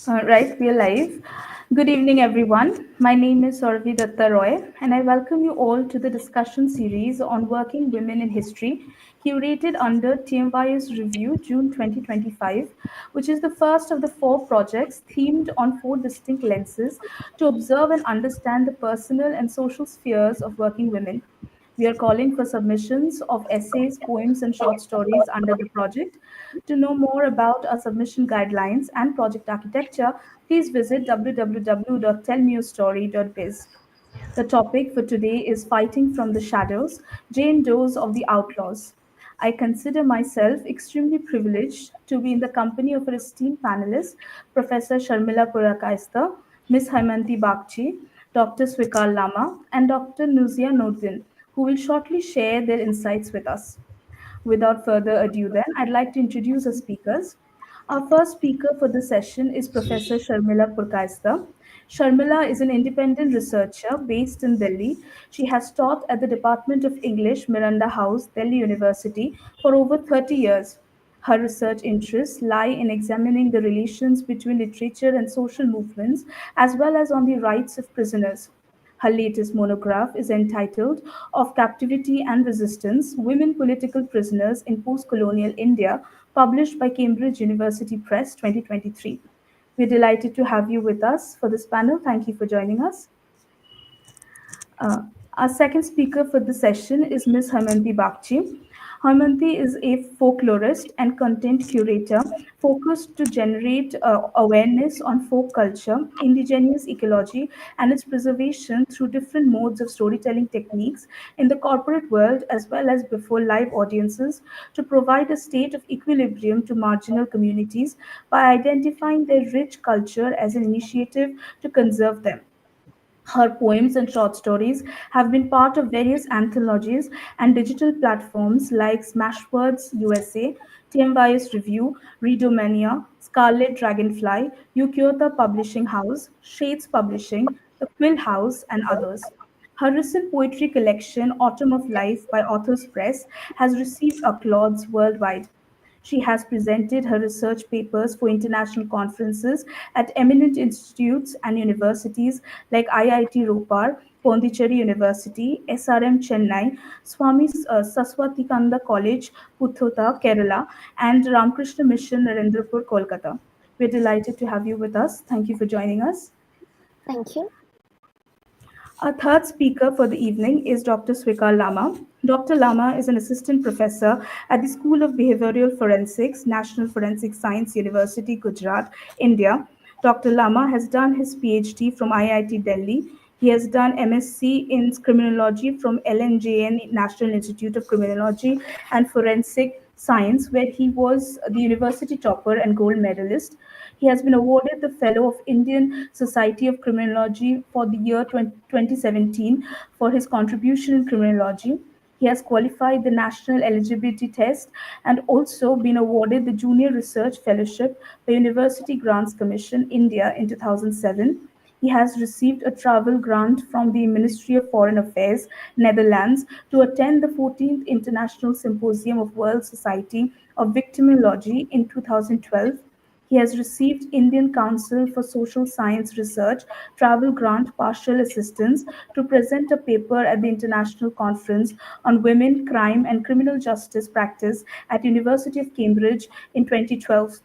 Right, we are live. Good evening, everyone. My name is Sourabhi Dutta Roy, and I welcome you all to the discussion series on working women in history, curated under TMYS Review June 2025, which is the first of the four projects themed on four distinct lenses to observe and understand the personal and social spheres of working women. We are calling for submissions of essays, poems, and short stories under the project. To know more about our submission guidelines and project architecture, please visit www.tellmeyourstory.biz. The topic for today is Fighting from the Shadows, Jane Doe's of the Outlaws. I consider myself extremely privileged to be in the company of our esteemed panelists, Professor Sharmila Purkayastha, Ms. Haimanti Bagchi, Dr. Swikar Lama, and Dr. Nouzia Noordeen, who will shortly share their insights with us. Without further ado, then, I'd like to introduce our speakers. Our first speaker for the session is Professor Sharmila Purkayastha. Sharmila is an independent researcher based in Delhi. She has taught at the Department of English, Miranda House, Delhi University, for over 30 years. Her research interests lie in examining the relations between literature and social movements, as well as on the rights of prisoners. Her latest monograph is entitled Of Captivity and Resistance Women Political Prisoners in Post-Colonial India, published by Cambridge University Press 2023. We're delighted to have you with us for this panel. Thank you for joining us. Uh, our second speaker for the session is Ms. Haimanti Bagchi. Haimanti is a folklorist and content curator focused to generate awareness on folk culture, indigenous ecology, and its preservation through different modes of storytelling techniques in the corporate world as well as before live audiences to provide a state of equilibrium to marginal communities by identifying their rich culture as an initiative to conserve them. Her poems and short stories have been part of various anthologies and digital platforms like Smashwords USA, TMYS Review, Readomania, Scarlet Dragonfly, Ukiota Publishing House, Shades Publishing, The Quill House, and others. Her recent poetry collection, Autumn of Life by Authors Press, has received applause worldwide. She has presented her research papers for international conferences at eminent institutes and universities like IIT Ropar, Pondicherry University, SRM Chennai, Swami Saswatikanda College, Puthota, Kerala, and Ramakrishna Mission, Narendrapur, Kolkata. We're delighted to have you with us. Thank you for joining us. Thank you. Our third speaker for the evening is Dr. Swikar Lama. Dr. Lama is an assistant professor at the School of Behavioral Forensics, National Forensic Science University, Gujarat, India. Dr. Lama has done his PhD from IIT Delhi. He has done MSc in criminology from LNJN, National Institute of Criminology and Forensic Science, where he was the university topper and gold medalist. He has been awarded the Fellow of Indian Society of Criminology for the year 2017 for his contribution in criminology. He has qualified the National Eligibility Test and also been awarded the Junior Research Fellowship by University Grants Commission, India in 2007. He has received a travel grant from the Ministry of Foreign Affairs, Netherlands, to attend the 14th International Symposium of World Society of Victimology in 2012. He has received Indian Council for Social Science Research travel grant partial assistance to present a paper at the International Conference on Women, Crime and Criminal Justice Practice at University of Cambridge in 2012.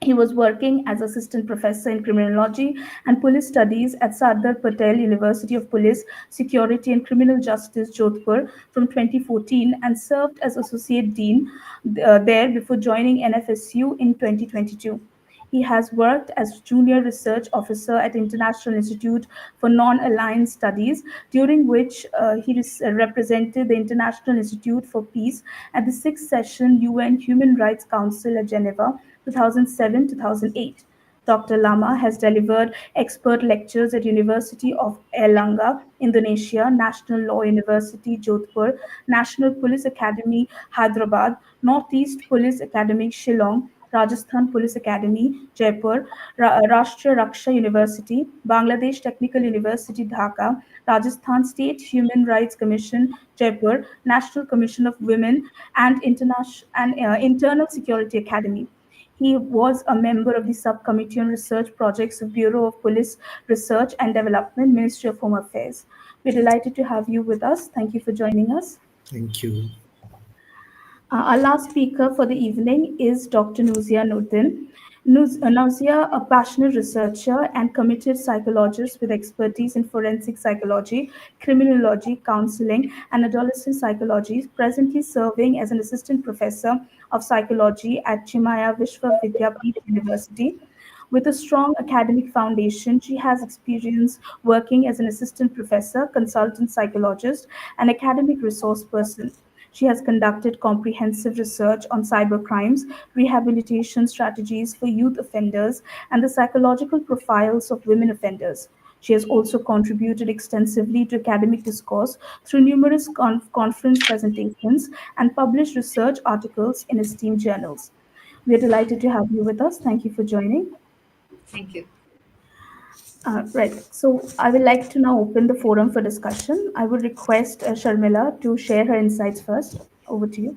He was working as assistant professor in criminology and police studies at Sardar Patel University of Police, Security and Criminal Justice, Jodhpur from 2014 and served as associate dean there before joining NFSU in 2022. He has worked as junior research officer at International Institute for Non-Aligned Studies, during which he represented the International Institute for Peace at the sixth session UN Human Rights Council at Geneva, 2007-2008. Dr. Lama has delivered expert lectures at University of Erlangga, Indonesia, National Law University, Jodhpur, National Police Academy, Hyderabad, Northeast Police Academy, Shillong, Rajasthan Police Academy, Jaipur, Rashtriya Raksha University, Bangladesh Technical University, Dhaka, Rajasthan State Human Rights Commission, Jaipur, National Commission of Women, and Internal Security Academy. He was a member of the Subcommittee on Research Projects of Bureau of Police Research and Development, Ministry of Home Affairs. We're delighted to have you with us. Thank you for joining us. Thank you. Our last speaker for the evening is Dr. Nouzia Noordeen. Nouzia, a passionate researcher and committed psychologist with expertise in forensic psychology, criminology, counseling, and adolescent psychology, presently serving as an assistant professor of psychology at Chimaya Vishwa Vidyapeeth University. With a strong academic foundation, she has experience working as an assistant professor, consultant psychologist, and academic resource person. She has conducted comprehensive research on cybercrimes, rehabilitation strategies for youth offenders, and the psychological profiles of women offenders. She has also contributed extensively to academic discourse through numerous conference presentations and published research articles in esteemed journals. We are delighted to have you with us. Thank you for joining. Thank you. Right. So I would like to now open the forum for discussion. I would request Sharmila to share her insights first. Over to you.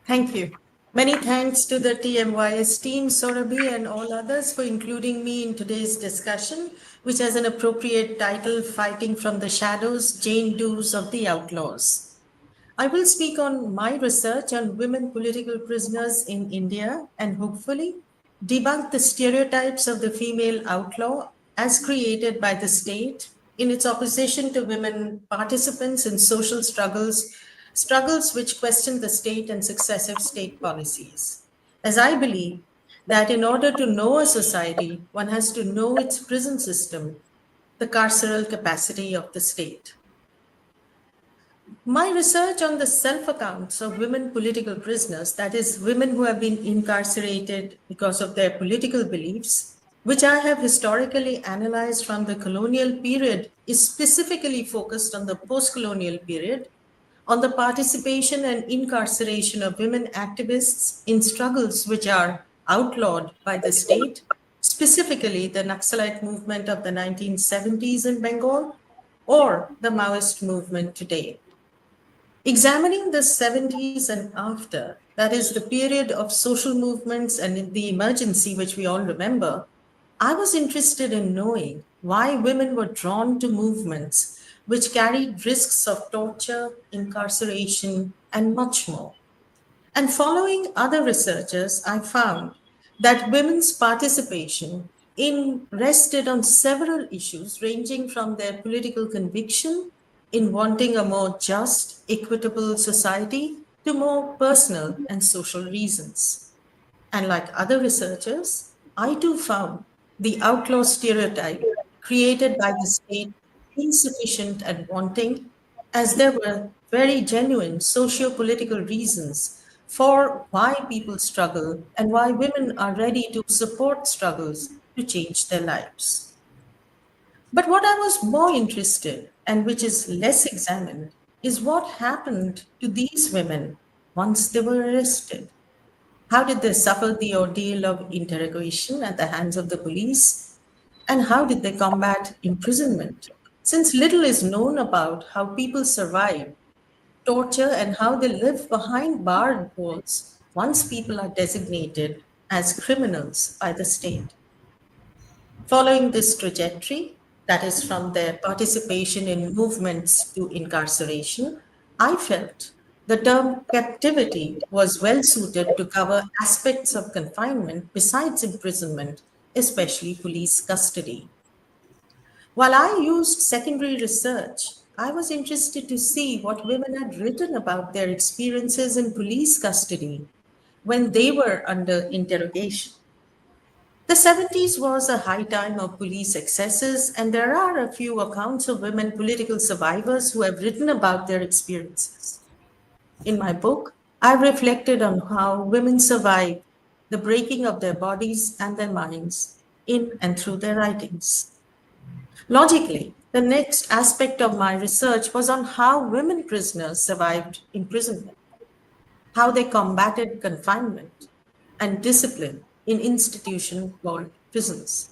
Thank you. Many thanks to the TMYS team, Sourabhi, and all others for including me in today's discussion, which has an appropriate title, Fighting from the Shadows, Jane Does of the Outlaws. I will speak on my research on women political prisoners in India and hopefully debunk the stereotypes of the female outlaw as created by the state in its opposition to women participants in social struggles, struggles which question the state and successive state policies. As I believe that in order to know a society, one has to know its prison system, the carceral capacity of the state. My research on the self accounts of women political prisoners, that is, women who have been incarcerated because of their political beliefs, which I have historically analyzed from the colonial period, is specifically focused on the post colonial period, on the participation and incarceration of women activists in struggles which are outlawed by the state, specifically the Naxalite movement of the 1970s in Bengal or the Maoist movement today. Examining the 70s and after, that is the period of social movements and the emergency, which we all remember, I was interested in knowing why women were drawn to movements which carried risks of torture, incarceration, and much more. And following other researchers, I found that women's participation in rested on several issues ranging from their political conviction in wanting a more just, equitable society to more personal and social reasons. And like other researchers, I too found the outlaw stereotype created by the state insufficient and wanting, as there were very genuine socio political reasons for why people struggle and why women are ready to support struggles to change their lives. But what I was more interested, and which is less examined, is what happened to these women once they were arrested. How did they suffer the ordeal of interrogation at the hands of the police? And how did they combat imprisonment? Since little is known about how people survive torture and how they live behind barred walls once people are designated as criminals by the state. Following this trajectory, that is from their participation in movements to incarceration, I felt the term captivity was well suited to cover aspects of confinement besides imprisonment, especially police custody. While I used secondary research, I was interested to see what women had written about their experiences in police custody when they were under interrogation. The 70s was a high time of police excesses, and there are a few accounts of women political survivors who have written about their experiences. In my book, I reflected on how women survived the breaking of their bodies and their minds in and through their writings. Logically, the next aspect of my research was on how women prisoners survived imprisonment, how they combated confinement and discipline in institutions called prisons.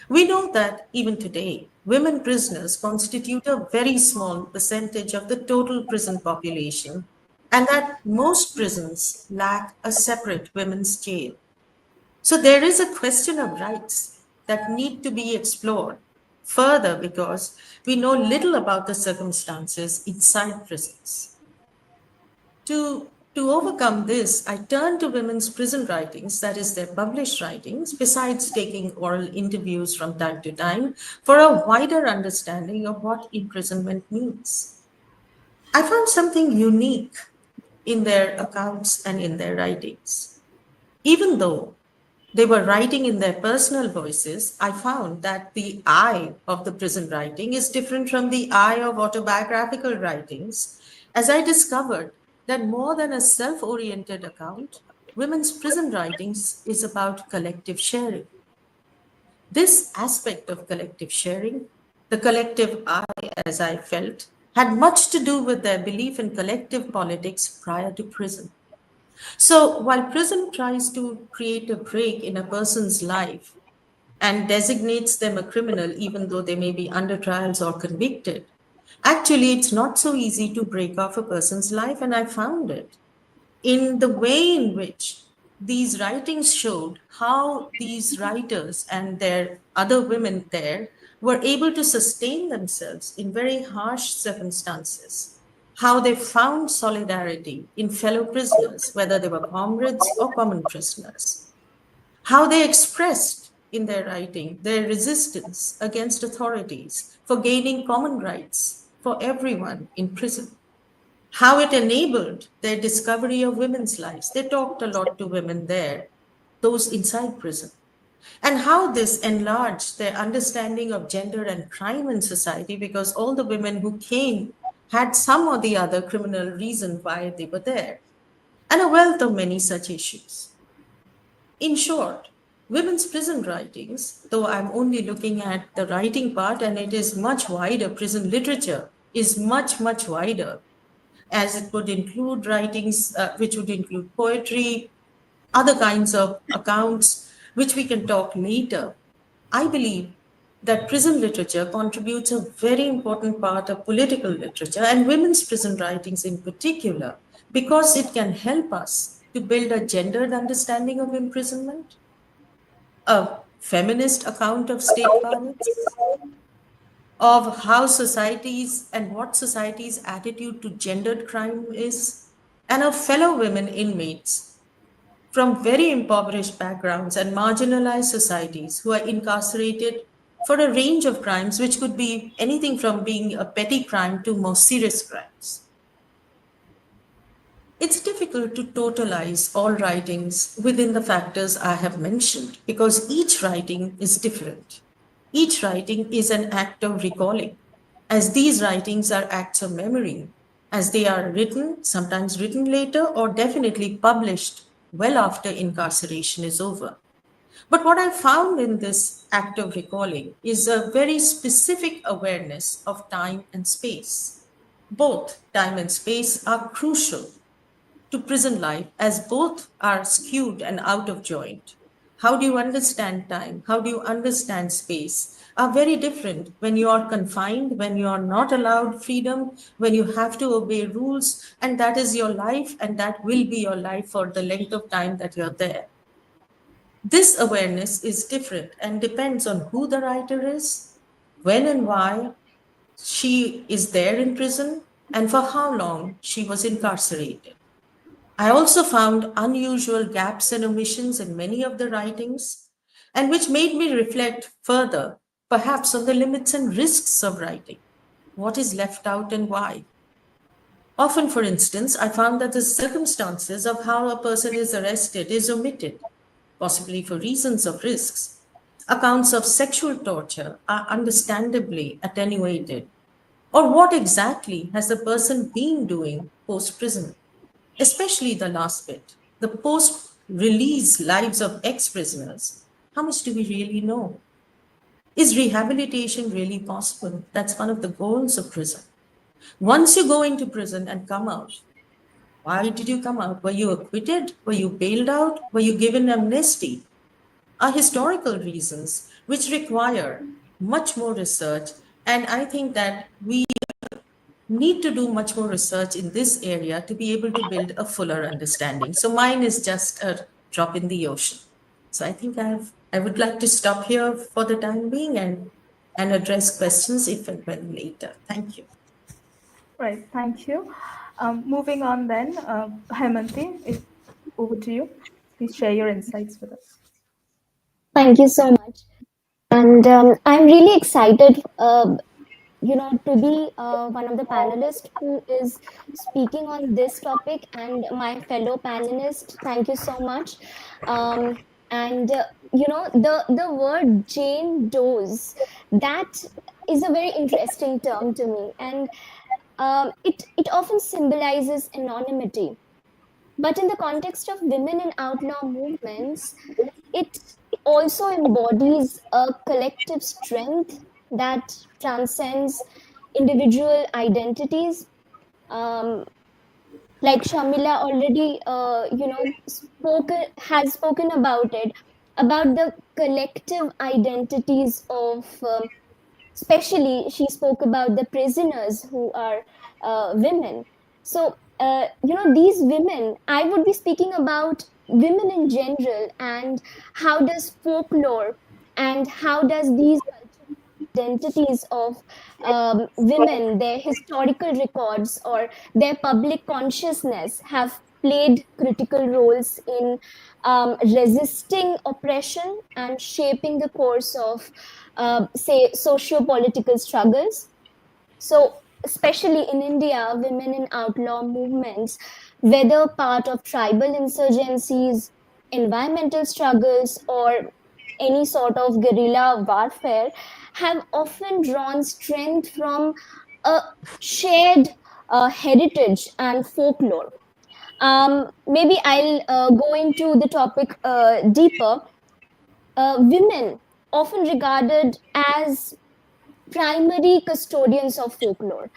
We know that even today, women prisoners constitute a very small percentage of the total prison population, and that most prisons lack a separate women's jail. So there is a question of rights that need to be explored further because we know little about the circumstances inside prisons. To overcome this, I turn to women's prison writings, that is, their published writings, besides taking oral interviews from time to time, for a wider understanding of what imprisonment means. I found something unique in their accounts and in their writings. Even though they were writing in their personal voices, I found that the I of the prison writing is different from the I of autobiographical writings, as I discovered that more than a self oriented account, women's prison writings is about collective sharing. This aspect of collective sharing, the collective I, as I felt, had much to do with their belief in collective politics prior to prison. So while prison tries to create a break in a person's life and designates them a criminal, even though they may be under trials or convicted, actually it's not so easy to break off a person's life, and I found it in the way in which these writings showed how these writers and their other women there were able to sustain themselves in very harsh circumstances, how they found solidarity in fellow prisoners, whether they were comrades or common prisoners, how they expressed in their writing their resistance against authorities for gaining common rights for everyone in prison, how it enabled their discovery of women's lives. They talked a lot to women there, those inside prison, and how this enlarged their understanding of gender and crime in society because all the women who came had some or the other criminal reason why they were there, and a wealth of many such issues. In short, women's prison writings, though I'm only looking at the writing part and it is much wider, prison literature is much, much wider, as it would include writings which would include poetry, other kinds of accounts, which we can talk later. I believe that prison literature contributes a very important part of political literature and women's prison writings in particular, because it can help us to build a gendered understanding of imprisonment, a feminist account of state violence, of how societies and what society's attitude to gendered crime is, and of fellow women inmates from very impoverished backgrounds and marginalized societies who are incarcerated for a range of crimes, which could be anything from being a petty crime to more serious crimes. It's difficult to totalize all writings within the factors I have mentioned because each writing is different. Each writing is an act of recalling, as these writings are acts of memory, as they are written, sometimes written later, or definitely published well after incarceration is over. But what I found in this act of recalling is a very specific awareness of time and space. Both time and space are crucial to prison life, as both are skewed and out of joint. How do you understand time? How do you understand space? Are very different when you are confined, when you are not allowed freedom, when you have to obey rules, and that is your life, and that will be your life for the length of time that you're there. This awareness is different and depends on who the writer is, when and why she is there in prison, and for how long she was incarcerated. I also found unusual gaps and omissions in many of the writings, and which made me reflect further, perhaps on the limits and risks of writing. What is left out and why? Often, for instance, I found that the circumstances of how a person is arrested is omitted, possibly for reasons of risks. Accounts of sexual torture are understandably attenuated. Or what exactly has the person been doing post prison? Especially the last bit, the post release lives of ex prisoners. How much do we really know? Is rehabilitation really possible? That's one of the goals of prison. Once you go into prison and come out, why did you come out? Were you acquitted? Were you bailed out? Were you given amnesty? Are historical reasons which require much more research. And I think that we need to do much more research in this area to be able to build a fuller understanding. So mine is just a drop in the ocean. So I think I would like to stop here for the time being and address questions if and when later. Thank you. Right, thank you. Moving on then, Haimanti, over to you. Please share your insights with us. Thank you so much. And I'm really excited, to be one of the panelists who is speaking on this topic. And my fellow panelists, thank you so much. Um, and the word Jane Doe's, that is a very interesting term to me, and it often symbolizes anonymity. But in the context of women in outlaw movements, it also embodies a collective strength that transcends individual identities. Um, like Sharmila already, has spoken about it, about the collective identities of, especially she spoke about the prisoners who are women. So, these women, I would be speaking about women in general, and how does folklore and how does these identities of women, their historical records or their public consciousness have played critical roles in resisting oppression and shaping the course of, say, socio-political struggles. So, especially in India, women in outlaw movements, whether part of tribal insurgencies, environmental struggles, or any sort of guerrilla warfare, have often drawn strength from a shared heritage and folklore. Maybe I'll go into the topic deeper. Women, often regarded as primary custodians of folklore,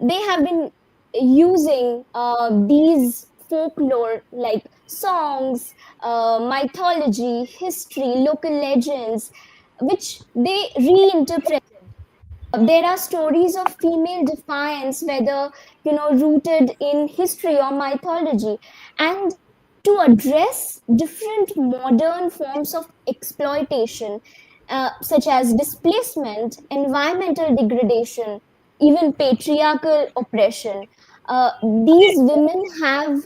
they have been using these folklore like songs, mythology, history, local legends, which they reinterpret. There are stories of female defiance, whether rooted in history or mythology, and to address different modern forms of exploitation, such as displacement, environmental degradation, even patriarchal oppression. These women have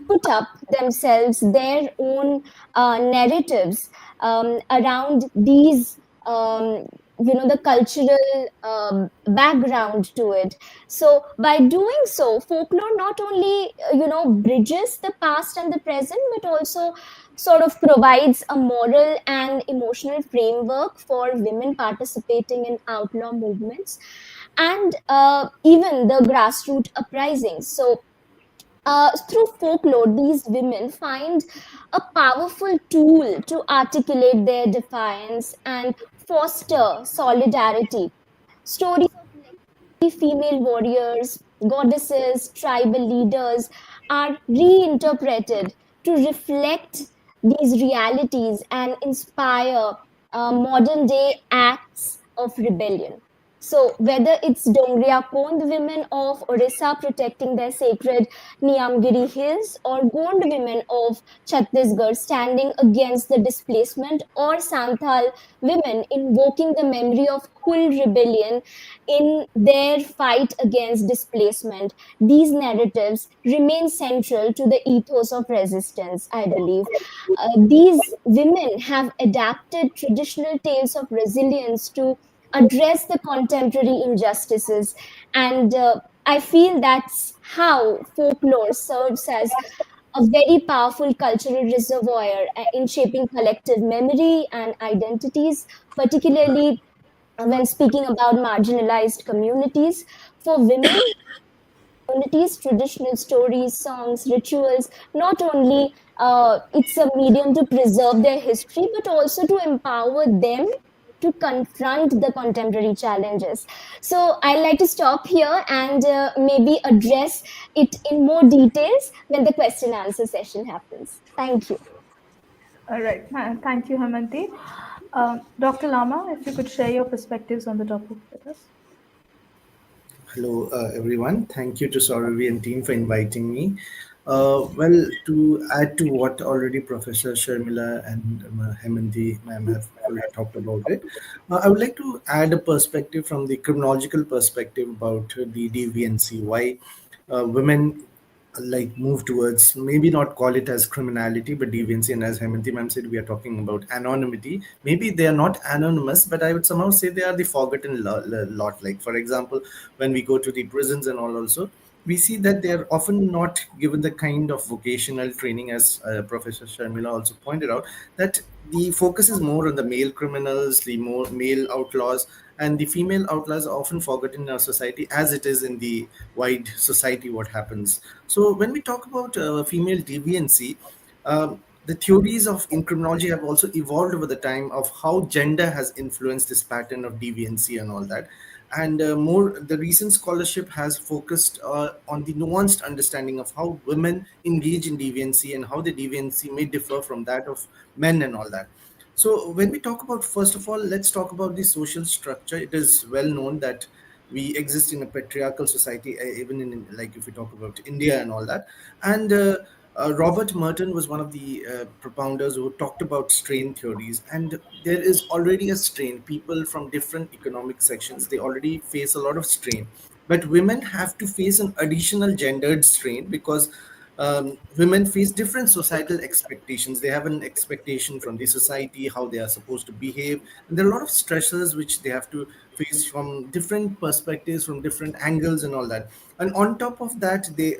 put up themselves their own narratives around these, the cultural background to it. So by doing so, folklore not only bridges the past and the present, but also sort of provides a moral and emotional framework for women participating in outlaw movements and even the grassroots uprisings. So through folklore, these women find a powerful tool to articulate their defiance and foster solidarity. Stories of legendary female warriors, goddesses, tribal leaders are reinterpreted to reflect these realities and inspire modern day acts of rebellion. So, whether it's Dongria Kond women of Orissa protecting their sacred Niyamgiri hills, or Gond women of Chhattisgarh standing against the displacement, or Santhal women invoking the memory of Hul rebellion in their fight against displacement, these narratives remain central to the ethos of resistance, I believe. These women have adapted traditional tales of resilience to address the contemporary injustices. And I feel that's how folklore serves as a very powerful cultural reservoir in shaping collective memory and identities, particularly when speaking about marginalized communities. For women, communities, traditional stories, songs, rituals, not only it's a medium to preserve their history, but also to empower them to confront the contemporary challenges. So I'd like to stop here and maybe address it in more details when the question answer session happens. Thank you. All right. Thank you, Haimanti. Dr. Lama, if you could share your perspectives on the topic with us. Hello, everyone. Thank you to Sourabhi and team for inviting me. Well, to add to what already Professor Sharmila and Haimanti ma'am have talked about it, I would like to add a perspective from the criminological perspective about the deviancy, why women like move towards, maybe not call it as criminality but deviancy, and as Haimanti ma'am said, we are talking about anonymity. Maybe they are not anonymous, but I would somehow say they are the forgotten lot. Like for example, when we go to the prisons and all also, we see that they are often not given the kind of vocational training, as Professor Sharmila also pointed out, that the focus is more on the male criminals, the more male outlaws, and the female outlaws are often forgotten in our society, as it is in the wide society what happens. So when we talk about female deviancy, the theories of in criminology have also evolved over the time of how gender has influenced this pattern of deviancy and all that. And more, the recent scholarship has focused on the nuanced understanding of how women engage in deviancy and how the deviancy may differ from that of men and all that. So when we talk about, first of all, let's talk about the social structure. It is well known that we exist in a patriarchal society, even in, like if we talk about India and all that. And Robert Merton was one of the propounders who talked about strain theories. And there is already a strain. People from different economic sections, they already face a lot of strain. But women have to face an additional gendered strain because women face different societal expectations. They have an expectation from the society, how they are supposed to behave. And there are a lot of stressors which they have to face from different perspectives, from different angles and all that. And on top of that, they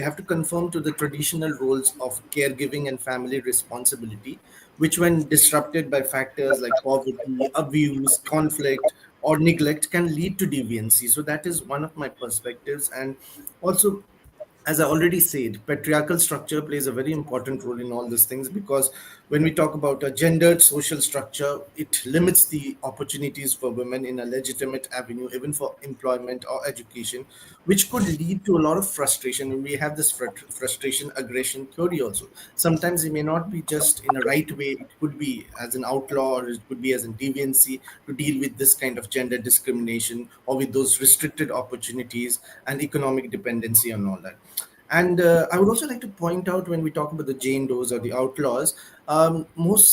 have to conform to the traditional roles of caregiving and family responsibility, which when disrupted by factors like poverty, abuse, conflict, or neglect can lead to deviancy. So that is one of my perspectives. And also, as I already said, patriarchal structure plays a very important role in all these things, because when we talk about a gendered social structure, it limits the opportunities for women in a legitimate avenue, even for employment or education, which could lead to a lot of frustration. And we have this frustration aggression theory also. Sometimes it may not be just in a right way, it could be as an outlaw, or it could be as a deviancy to deal with this kind of gender discrimination or with those restricted opportunities and economic dependency and all that. And I would also like to point out, when we talk about the Jane Does or the outlaws,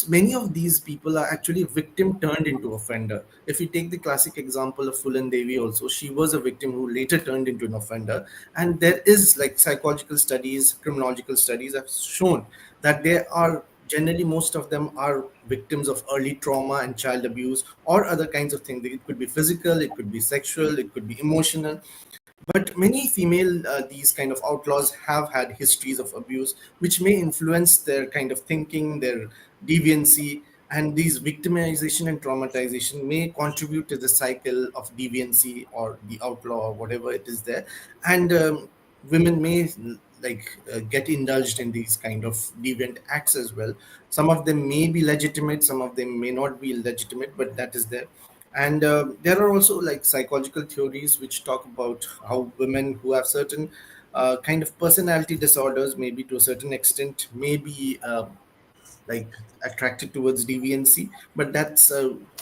many of these people are actually victim turned into offender. If you take the classic example of Fulan Devi, also she was a victim who later turned into an offender. And there is, like, psychological studies, criminological studies have shown that there are generally, most of them are victims of early trauma and child abuse or other kinds of things. It could be physical, it could be sexual, it could be emotional. But many female, these kind of outlaws have had histories of abuse, which may influence their kind of thinking, their deviancy, and these victimization and traumatization may contribute to the cycle of deviancy or the outlaw or whatever it is there. And women may get indulged in these kind of deviant acts as well. Some of them may be legitimate, some of them may not be legitimate, but that is there. And there are also like psychological theories which talk about how women who have certain kind of personality disorders, maybe to a certain extent, may be like attracted towards deviancy. But that's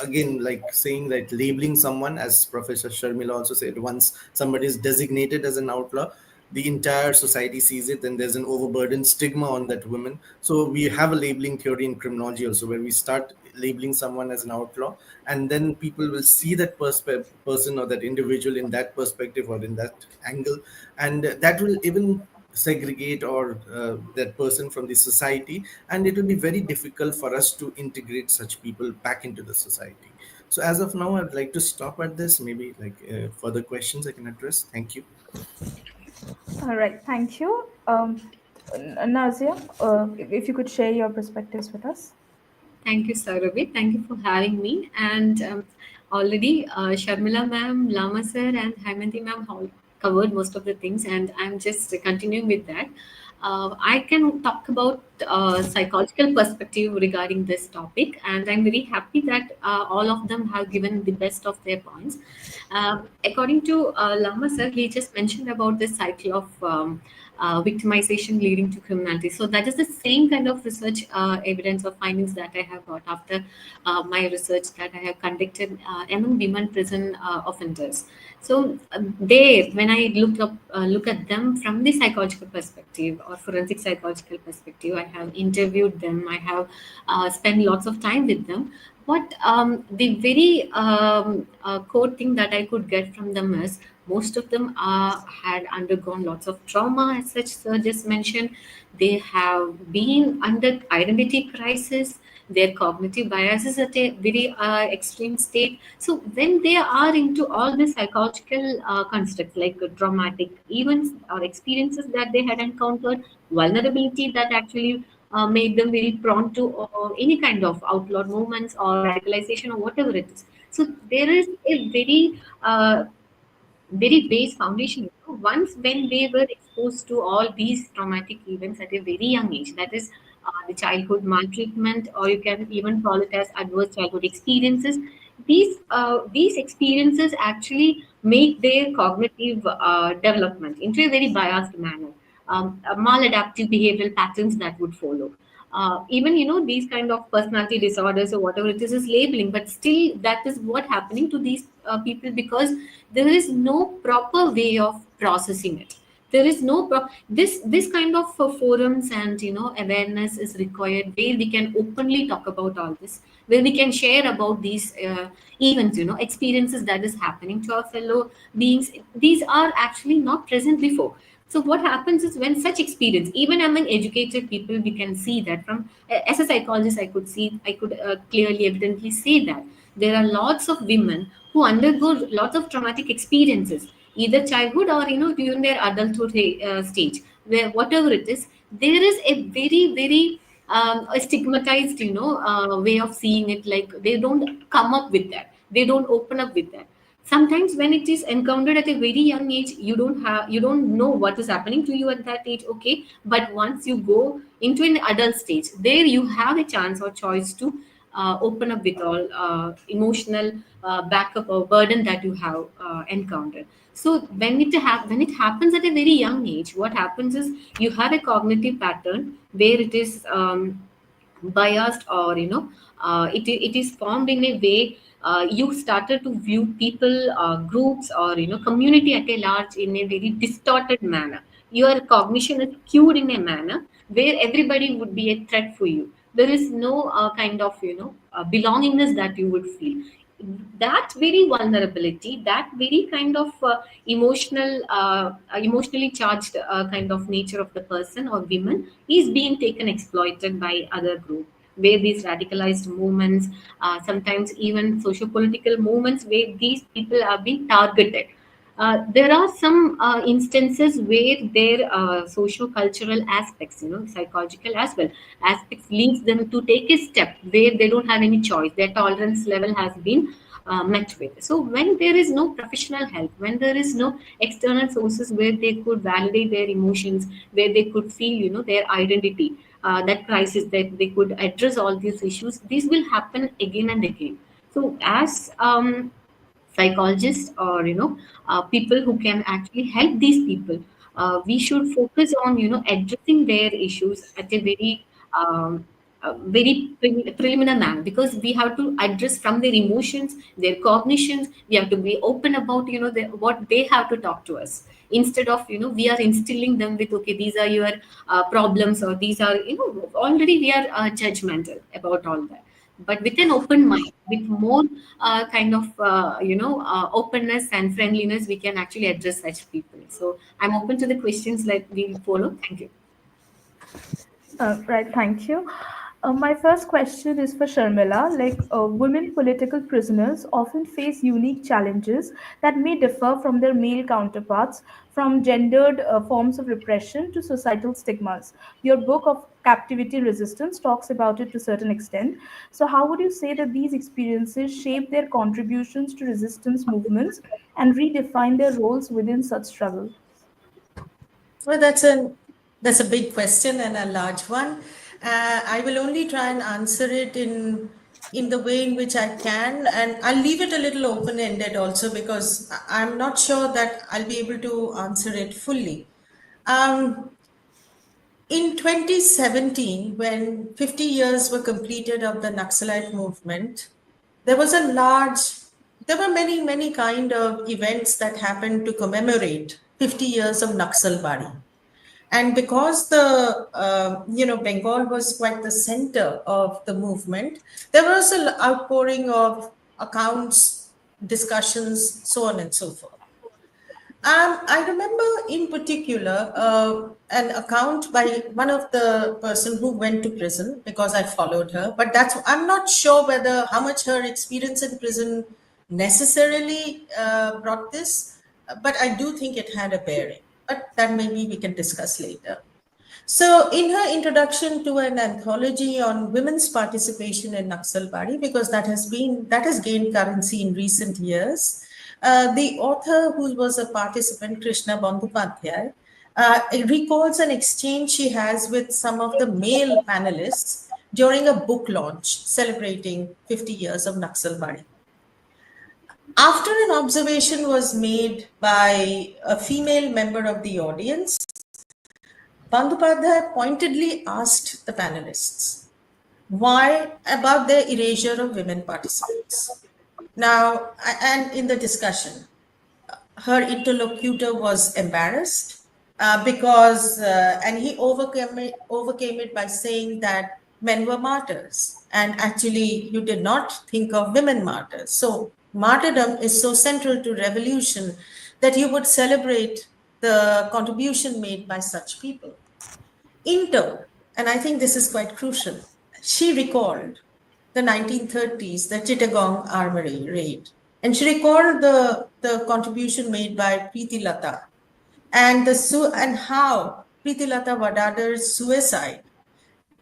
again, like saying that labeling someone, as Professor Sharmila also said, once somebody is designated as an outlaw, the entire society sees it, and there's an overburdened stigma on that woman. So we have a labeling theory in criminology also, where we start labeling someone as an outlaw, and then people will see that person or that individual in that perspective or in that angle, and that will even segregate or that person from the society, and it will be very difficult for us to integrate such people back into the society. So as of now, I'd like to stop at this. Maybe like further questions I can address. Thank you. All right, thank you. Nazia, if you could share your perspectives with us. Thank you, Sourabhi. Thank you for having me. And already Sharmila ma'am, Lama sir, and Haimanti ma'am all covered most of the things, and I'm just continuing with that. I can talk about psychological perspective regarding this topic, and I'm very happy that all of them have given the best of their points. According to Lama sir, he just mentioned about the cycle of victimization leading to criminality. So that is the same kind of research evidence or findings that I have got after my research that I have conducted among women prison offenders. So there, when I look at them from the psychological perspective or forensic psychological perspective, I have interviewed them. I have spent lots of time with them. What the very core thing that I could get from them is most of them had undergone lots of trauma, as such, sir just mentioned. They have been under identity crisis. Their cognitive bias is at a very extreme state. So when they are into all the psychological constructs like traumatic events or experiences that they had encountered, vulnerability that actually made them very prone to any kind of outlawed movements or radicalization or whatever it is. So there is a very base foundation. Once when they were exposed to all these traumatic events at a very young age, that is the childhood maltreatment, or you can even call it as adverse childhood experiences. These experiences actually make their cognitive development into a very biased manner, maladaptive behavioral patterns that would follow. Even these kind of personality disorders or whatever it is labeling, but still that is what happening to these people, because there is no proper way of processing it. There is no this kind of forums and awareness is required, where we can openly talk about all this, where we can share about these events, experiences that is happening to our fellow beings. These are actually not present before. So what happens is, when such experience, even among educated people, we can see that from as a psychologist, I could clearly, evidently say that there are lots of women who undergo lots of traumatic experiences, either childhood or during their adulthood stage, where whatever it is, there is a very a stigmatized way of seeing it. Like, they don't come up with that, they don't open up with that. Sometimes when it is encountered at a very young age, you don't know what is happening to you at that age, okay, but once you go into an adult stage, there you have a chance or choice to open up with all emotional backup or burden that you have encountered. So when it happens at a very young age, what happens is, you have a cognitive pattern where it is biased, or it is formed in a way, you started to view people, groups, or community at a large in a very distorted manner. Your cognition is skewed in a manner where everybody would be a threat for you. There is no kind of belongingness that you would feel. That very vulnerability, that very kind of emotionally charged kind of nature of the person or women is being taken exploited by other group, where these radicalized movements, sometimes even socio-political movements, where these people are being targeted. There are some instances where their socio-cultural aspects, psychological as well, aspects leads them to take a step where they don't have any choice. Their tolerance level has been met with. So when there is no professional help, when there is no external sources where they could validate their emotions, where they could feel, their identity, that crisis, that they could address all these issues, these will happen again and again. So as psychologists, or people who can actually help these people, we should focus on addressing their issues at a very preliminary manner, because we have to address from their emotions, their cognitions. We have to be open about what they have to talk to us, instead of we are instilling them with, okay, these are your problems, or these are already we are judgmental about all that. But with an open mind, with more kind of openness and friendliness, we can actually address such people. So I'm open to the questions that we follow. Thank you. Right, thank you. My first question is for Sharmila. Women political prisoners often face unique challenges that may differ from their male counterparts, from gendered forms of repression to societal stigmas. Your book of Captivity Resistance talks about it to a certain extent. So, how would you say that these experiences shape their contributions to resistance movements and redefine their roles within such struggle? Well, that's a big question and a large one. I will only try and answer it in the way in which I can, and I'll leave it a little open-ended also because I'm not sure that I'll be able to answer it fully. In 2017, when 50 years were completed of the Naxalite movement, there was there were many kind of events that happened to commemorate 50 years of Naxalbari. And because Bengal was quite the center of the movement, there was an outpouring of accounts, discussions, so on and so forth. I remember in particular an account by one of the person who went to prison because I followed her. But I'm not sure whether how much her experience in prison necessarily brought this, but I do think it had a bearing. But that maybe we can discuss later. So, in her introduction to an anthology on women's participation in Naxalbari, because that has gained currency in recent years, the author, who was a participant, Krishna Bandhopadhyay, recalls an exchange she has with some of the male panelists during a book launch celebrating 50 years of Naxalbari. After an observation was made by a female member of the audience, Bandhopadhyay pointedly asked the panelists why about the erasure of women participants. Now, and in the discussion, her interlocutor was embarrassed and he overcame it by saying that men were martyrs, and actually you did not think of women martyrs. So martyrdom is so central to revolution that you would celebrate the contribution made by such people. In turn, and I think this is quite crucial, she recalled the 1930s, the Chittagong Armory raid. And she recalled the contribution made by Preeti Lata and how Preeti Lata Vadadar's suicide,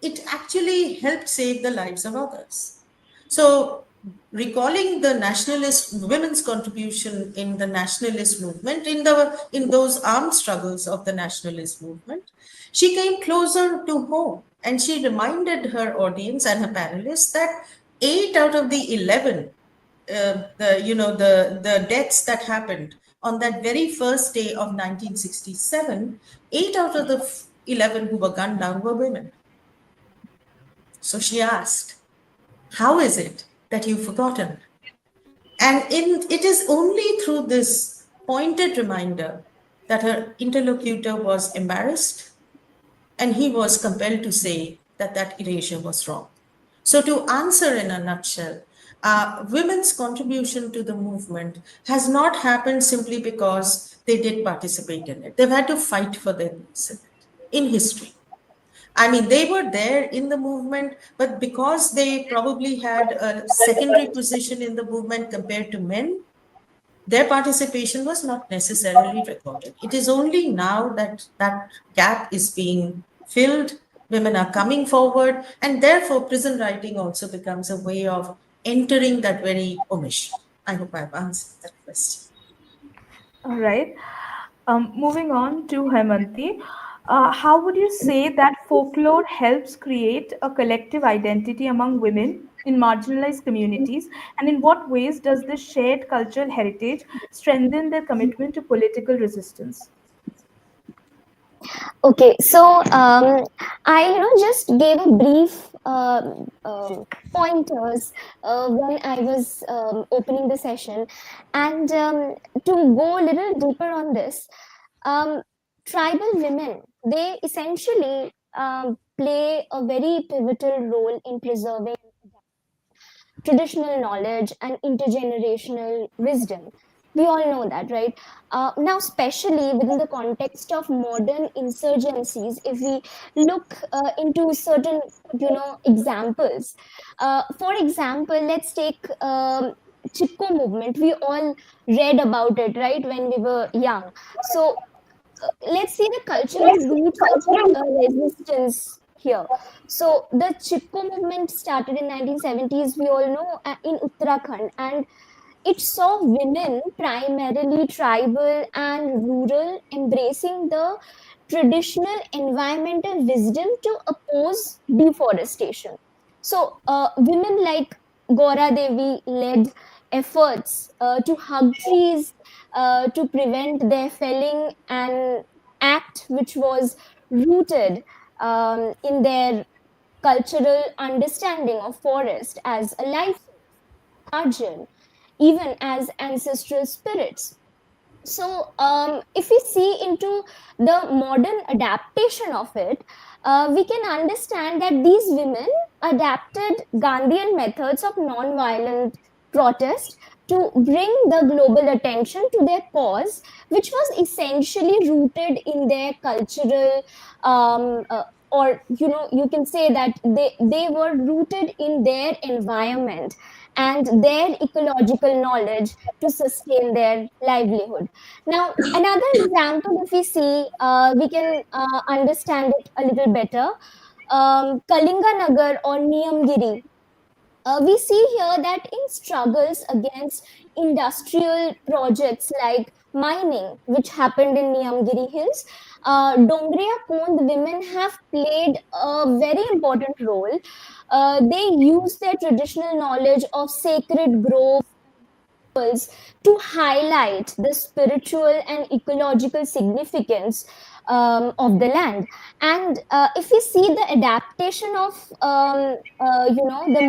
it actually helped save the lives of others. So recalling the women's contribution in the nationalist movement, in those armed struggles of the nationalist movement, she came closer to home and she reminded her audience and her panelists that 8 out of the 11, the deaths that happened on that very first day of 1967, 8 out of the 11 who were gunned down were women. So she asked, how is it that you've forgotten? And it is only through this pointed reminder that her interlocutor was embarrassed and he was compelled to say that erasure was wrong. So to answer in a nutshell, women's contribution to the movement has not happened simply because they did participate in it. They've had to fight for their needs in history. I mean, they were there in the movement, but because they probably had a secondary position in the movement compared to men, their participation was not necessarily recorded. It is only now that that gap is being filled, women are coming forward, and therefore prison writing also becomes a way of entering that very omission. I hope I've answered that question. All right. Moving on to Haimanti. How would you say that folklore helps create a collective identity among women in marginalized communities? And in what ways does this shared cultural heritage strengthen their commitment to political resistance? Okay, so I just gave a brief pointers when I was opening the session, and to go a little deeper on this, tribal women, they essentially play a very pivotal role in preserving traditional knowledge and intergenerational wisdom. We all know that, right? Now, especially within the context of modern insurgencies, if we look into certain, examples. For example, let's take Chipko movement. We all read about it, right, when we were young. So let's see the cultural roots of resistance here. So the Chipko movement started in 1970s, we all know, in Uttarakhand, and it saw women, primarily tribal and rural, embracing the traditional environmental wisdom to oppose deforestation. So, women like Gora Devi led efforts to hug trees, to prevent their felling, an act which was rooted in their cultural understanding of forest as a life guardian, even as ancestral spirits. So, if we see into the modern adaptation of it, we can understand that these women adapted Gandhian methods of non-violent protest to bring the global attention to their cause, which was essentially rooted in their cultural, or you can say that they were rooted in their environment and their ecological knowledge to sustain their livelihood. Now, another example, if we see, we can understand it a little better. Kalinga Nagar or Niyamgiri, we see here that in struggles against industrial projects like mining, which happened in Niyamgiri Hills, Dongriya Kond women have played a very important role. They use their traditional knowledge of sacred groves to highlight the spiritual and ecological significance of the land. And if we see the adaptation of the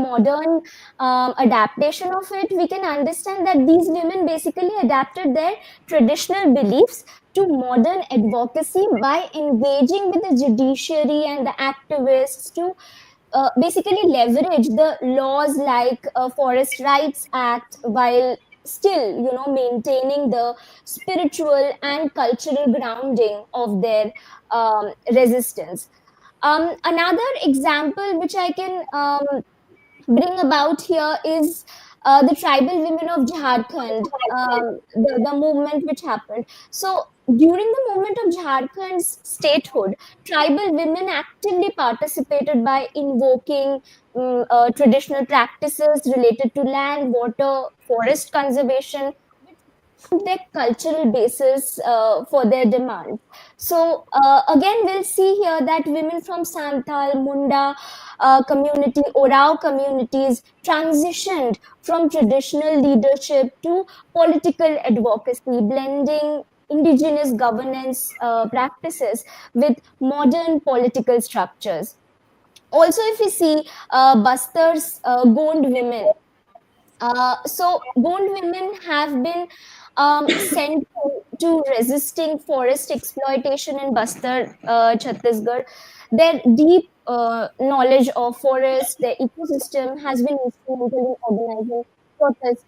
modern adaptation of it, we can understand that these women basically adapted their traditional beliefs to modern advocacy by engaging with the judiciary and the activists to basically leverage the laws like Forest Rights Act while still maintaining the spiritual and cultural grounding of their resistance. Another example which I can bring about here is the tribal women of Jharkhand, the movement which happened. So, during the movement of Jharkhand's statehood, tribal women actively participated by invoking traditional practices related to land, water, forest conservation, their cultural basis for their demand. So again, we'll see here that women from Santal, Munda community, Orao communities transitioned from traditional leadership to political advocacy, blending indigenous governance practices with modern political structures. Also, if we see Bastar's Gond women, so Gond women have been central to resisting forest exploitation in Bastar, Chhattisgarh. Their deep knowledge of forest, their ecosystem has been instrumental in organizing protests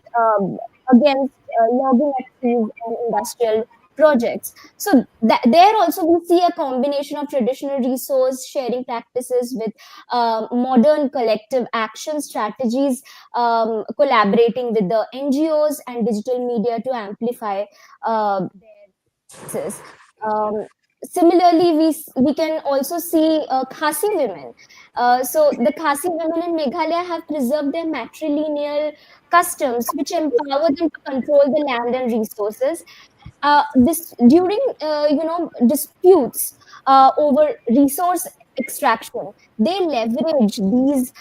against logging of trees and industrial projects. So there also we see a combination of traditional resource sharing practices with modern collective action strategies, collaborating with the NGOs and digital media to amplify their voices. Um, Similarly, we can also see Khasi women. So the Khasi women in Meghalaya have preserved their matrilineal customs, which empower them to control the land and resources. This during disputes over resource extraction, they leverage these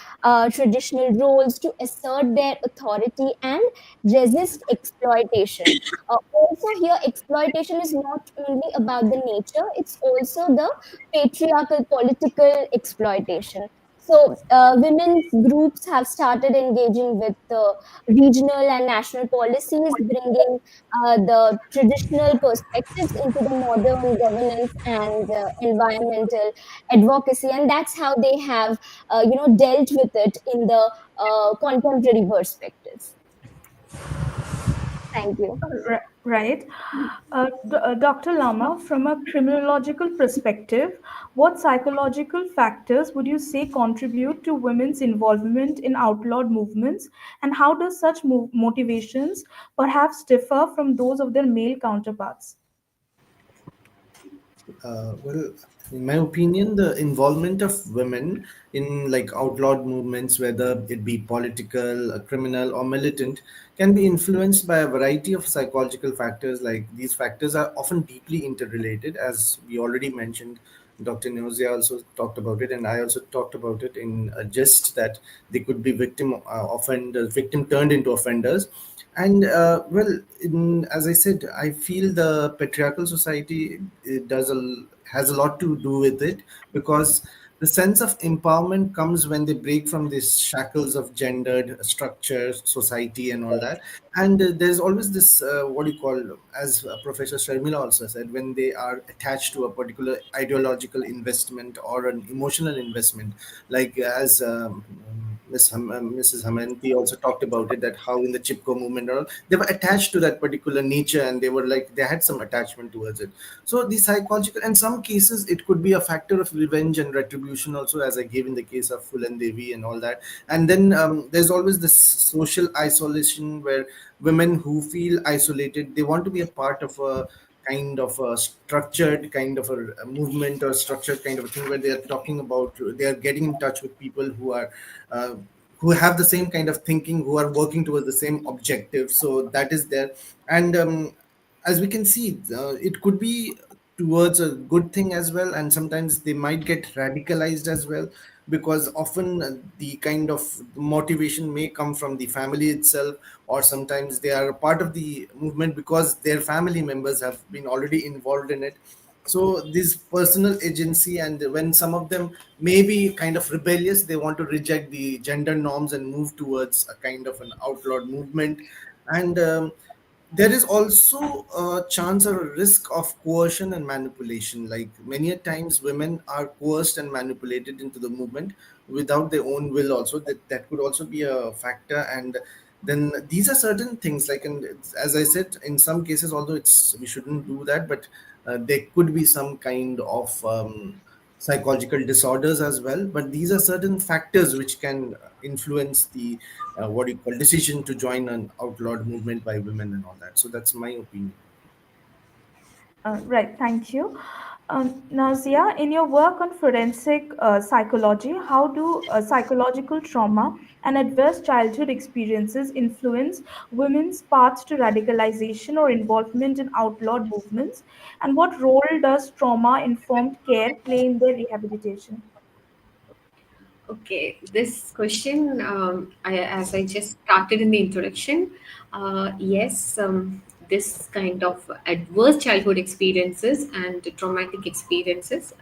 traditional roles to assert their authority and resist exploitation. Also, here exploitation is not only about the nature; it's also the patriarchal political exploitation. So, women's groups have started engaging with regional and national policies, bringing the traditional perspectives into the modern governance and environmental advocacy, and that's how they have, dealt with it in the contemporary perspective. Thank you. Right. Dr. Lama, from a criminological perspective, what psychological factors would you say contribute to women's involvement in outlawed movements, and how does such motivations perhaps differ from those of their male counterparts? Well, In my opinion, the involvement of women in like outlawed movements, whether it be political, criminal, or militant, can be influenced by a variety of psychological factors. Like these factors are often deeply interrelated, as we already mentioned. Dr. Nouzia also talked about it, and I also talked about it in a gist that they could be offenders, victim turned into offenders. And well, as I said, I feel the patriarchal society has a lot to do with it, because the sense of empowerment comes when they break from these shackles of gendered structure, society, and all that. And there's always this, what do you call, as Professor Sharmila also said, when they are attached to a particular ideological investment or an emotional investment, like as Mrs. Haimanti also talked about it, that how in the Chipko movement, and all, they were attached to that particular nature, and they were like they had some attachment towards it. So the psychological, in some cases, it could be a factor of revenge and retribution also, as I gave in the case of Fulan Devi and all that. And then there's always this social isolation where women who feel isolated, they want to be a part of a kind of a structured kind of a movement or structured kind of a thing, where they are talking about, they are getting in touch with people uh, who have the same kind of thinking, who are working towards the same objective. So that is there. And as we can see, it could be towards a good thing as well, and sometimes they might get radicalized as well, because often the kind of motivation may come from the family itself, or sometimes they are a part of the movement because their family members have been already involved in it. So this personal agency, and when some of them may be kind of rebellious, they want to reject the gender norms and move towards a kind of an outlawed movement. And there is also a chance or a risk of coercion and manipulation. Like many a times women are coerced and manipulated into the movement without their own will also. That could also be a factor. And then these are certain things, like, and as I said, in some cases, although it's we shouldn't do that, but there could be some kind of psychological disorders as well. But these are certain factors which can influence the what do you call decision to join an outlawed movement by women and all that. So that's my opinion. Right, thank you. Nausea, in your work on forensic psychology, how do psychological trauma and adverse childhood experiences influence women's paths to radicalization or involvement in outlawed movements? And what role does trauma informed care play in their rehabilitation? Okay, this question, as I just started in the introduction, yes, this kind of adverse childhood experiences and traumatic experiences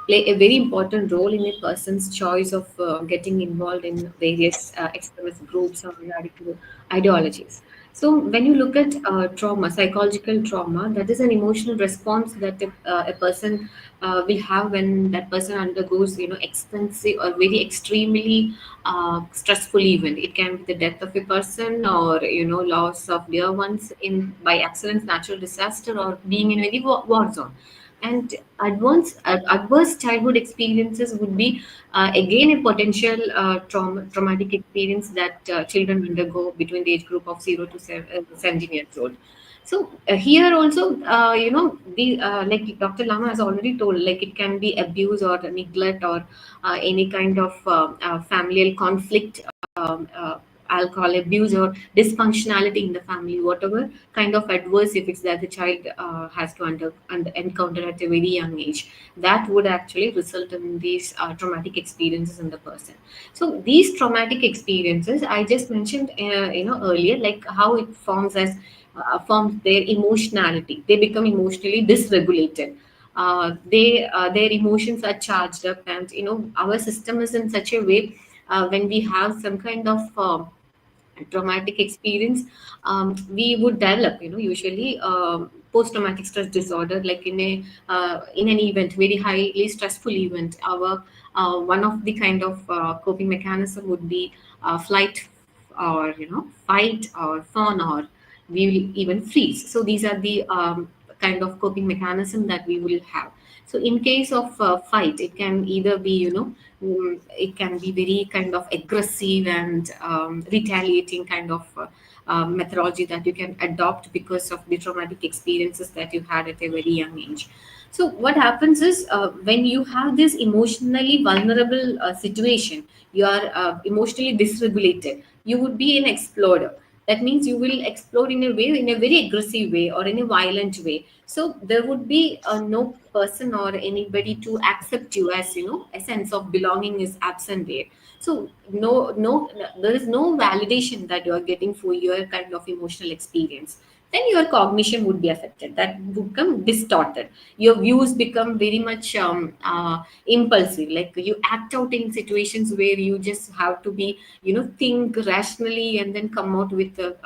play a very important role in a person's choice of getting involved in various extremist groups or radical ideologies. So, when you look at trauma, psychological trauma, that is an emotional response that a person will have when that person undergoes, expensive or very extremely stressful event. It can be the death of a person, or loss of dear ones in by accidents, natural disaster, or being in any war zone. And adverse childhood experiences would be again a potential traumatic experience that children undergo between the age group of 0 to 17 years old. So here also, the like Dr. Lama has already told, like it can be abuse or neglect, or any kind of familial conflict, alcohol abuse, or dysfunctionality in the family, whatever kind of adverse effects that the child has to encounter at a very young age, that would actually result in these traumatic experiences in the person. So these traumatic experiences I just mentioned, earlier, like how it forms their emotionality. They become emotionally dysregulated. Their emotions are charged up, and our system is in such a way, when we have some kind of traumatic experience, we would develop, usually post-traumatic stress disorder, like in an event, very highly stressful event. Our one of the kind of coping mechanism would be flight, or fight, or fawn, or we will even freeze. So these are the kind of coping mechanism that we will have. So in case of fight, it can either be, it can be very kind of aggressive and retaliating kind of methodology that you can adopt because of the traumatic experiences that you had at a very young age. So what happens is, when you have this emotionally vulnerable situation, you are emotionally dysregulated, you would be an explorer. That means you will explode in a way, in a very aggressive way or in a violent way. So there would be no person or anybody to accept you, as you know, a sense of belonging is absent there. So no, there is no validation that you are getting for your kind of emotional experience. Then your cognition would be affected. That would become distorted. Your views become very much impulsive. Like you act out in situations where you just have to be, think rationally and then come out with a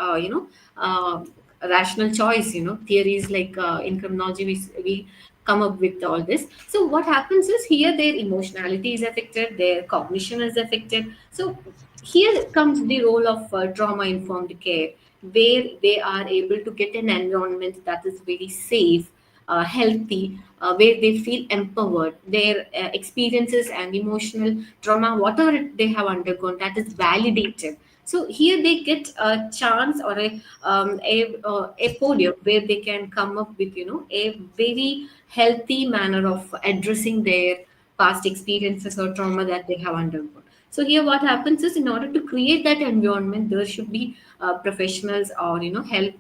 rational choice. Theories like in criminology, we come up with all this. So what happens is, here their emotionality is affected, their cognition is affected. So here comes the role of trauma informed care, where they are able to get an environment that is very safe, healthy, where they feel empowered. Their experiences and emotional trauma, whatever they have undergone, that is validated. So here they get a chance or a podium where they can come up with, a very healthy manner of addressing their past experiences or trauma that they have undergone. So here what happens is, in order to create that environment, there should be professionals, or help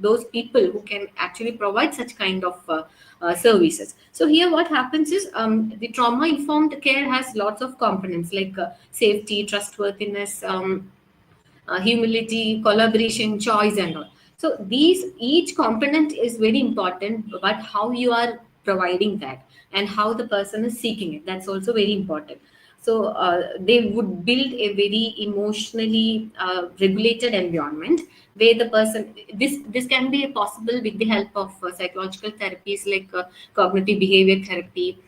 those people who can actually provide such kind of services. So here what happens is, the trauma informed care has lots of components like safety, trustworthiness, humility, collaboration, choice, and all. So these, each component is very important, but how you are providing that and how the person is seeking it, that's also very important. So they would build a very emotionally regulated environment where the person, this can be possible with the help of psychological therapies like cognitive behavior therapy,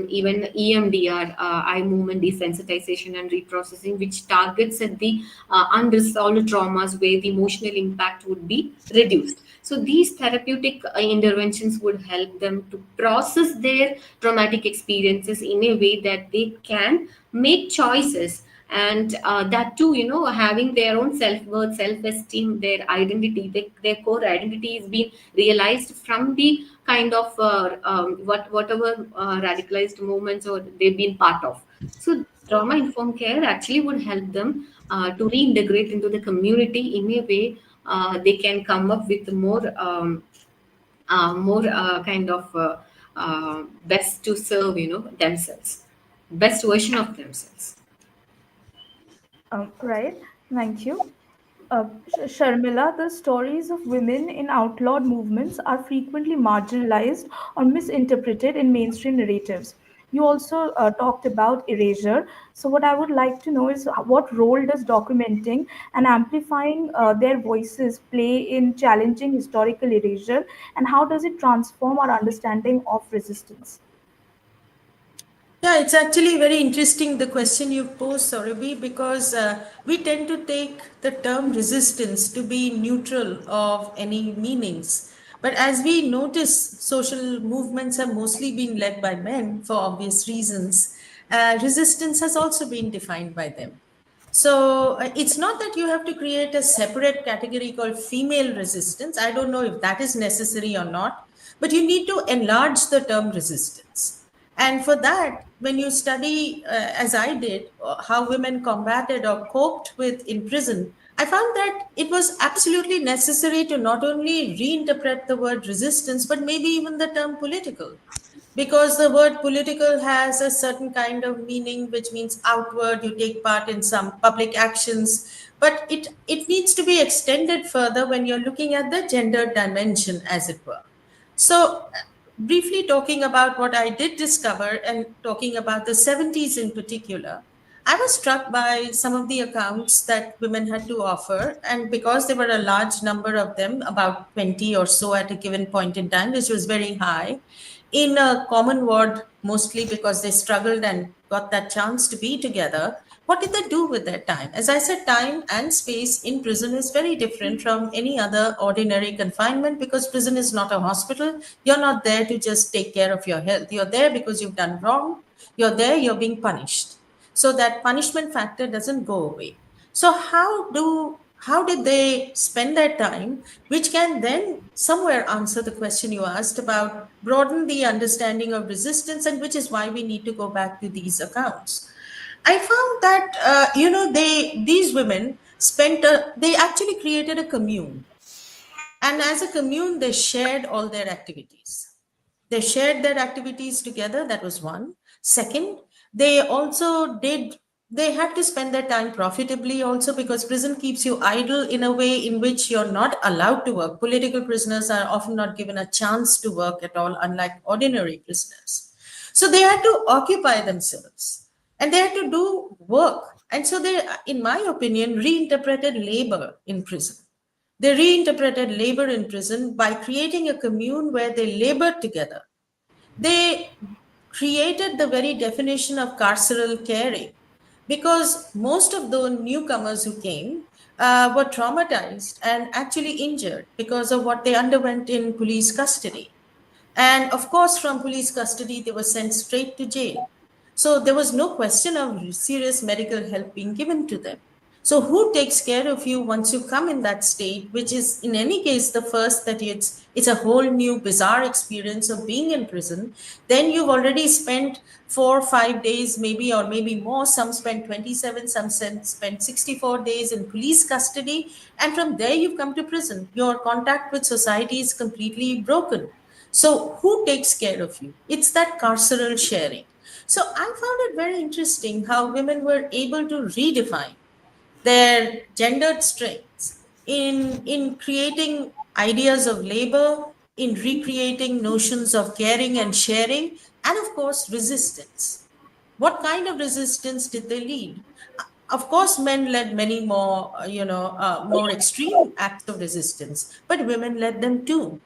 even EMDR, eye movement desensitization and reprocessing, which targets at the unresolved traumas where the emotional impact would be reduced. So these therapeutic interventions would help them to process their traumatic experiences in a way that they can make choices, and that too, having their own self-worth, self-esteem, their identity, their core identity is being realized from the kind of whatever radicalized movements or they've been part of. So trauma informed care actually would help them to reintegrate into the community in a way they can come up with more kind of best to serve, themselves, best version of themselves. Right. Thank you. Sharmila, the stories of women in outlawed movements are frequently marginalized or misinterpreted in mainstream narratives. You also talked about erasure. So, what I would like to know is what role does documenting and amplifying their voices play in challenging historical erasure, and how does it transform our understanding of resistance? Yeah, it's actually very interesting the question you posed, Sourabhi, because we tend to take the term resistance to be neutral of any meanings. But as we notice, social movements have mostly been led by men for obvious reasons. Resistance has also been defined by them. So it's not that you have to create a separate category called female resistance. I don't know if that is necessary or not, but you need to enlarge the term resistance. And for that, when you study, as I did, how women combated or coped with in prison, I found that it was absolutely necessary to not only reinterpret the word resistance, but maybe even the term political, because the word political has a certain kind of meaning which means outward, you take part in some public actions, but it needs to be extended further when you're looking at the gender dimension, as it were. So briefly talking about what I did discover and talking about the 70s in particular, I was struck by some of the accounts that women had to offer. And because there were a large number of them, about 20 or so at a given point in time, which was very high, in a common ward, mostly because they struggled and got that chance to be together, what did they do with their time? As I said, time and space in prison is very different from any other ordinary confinement, because prison is not a hospital. You're not there to just take care of your health. You're there because you've done wrong. You're there, you're being punished. So that punishment factor doesn't go away. So How did they spend their time, which can then somewhere answer the question you asked about broaden the understanding of resistance, and which is why we need to go back to these accounts. I found that these women they actually created a commune, and as a commune they shared all their activities. They shared their activities together. That was one. Second, they also did, they had to spend their time profitably also, because prison keeps you idle in a way in which you're not allowed to work. Political prisoners are often not given a chance to work at all, unlike ordinary prisoners. So they had to occupy themselves and they had to do work. And so they, in my opinion, reinterpreted labor in prison. They reinterpreted labor in prison by creating a commune where they labored together. They created the very definition of carceral caring, because most of the newcomers who came were traumatized and actually injured because of what they underwent in police custody. And of course, from police custody, they were sent straight to jail. So there was no question of serious medical help being given to them. So who takes care of you once you come in that state, which is in any case the first that it's a whole new bizarre experience of being in prison. Then you've already spent 4 or 5 days, maybe, or maybe more. Some spent 27, some spent 64 days in police custody. And from there you've come to prison. Your contact with society is completely broken. So who takes care of you? It's that carceral sharing. So I found it very interesting how women were able to redefine their gendered strengths in creating ideas of labor, in recreating notions of caring and sharing, and of course, resistance. What kind of resistance did they lead? Of course, men led many more, more extreme acts of resistance, but women led them too.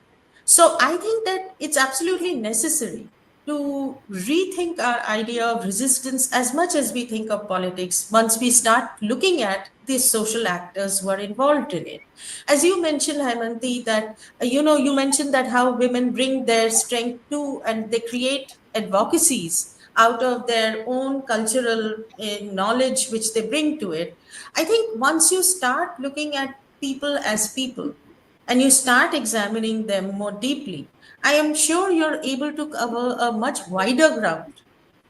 So I think that it's absolutely necessary to rethink our idea of resistance as much as we think of politics once we start looking at the social actors who are involved in it. As you mentioned, Haimanti, that, you mentioned that how women bring their strength to and they create advocacies out of their own cultural knowledge which they bring to it. I think once you start looking at people and you start examining them more deeply, I am sure you're able to cover a much wider ground.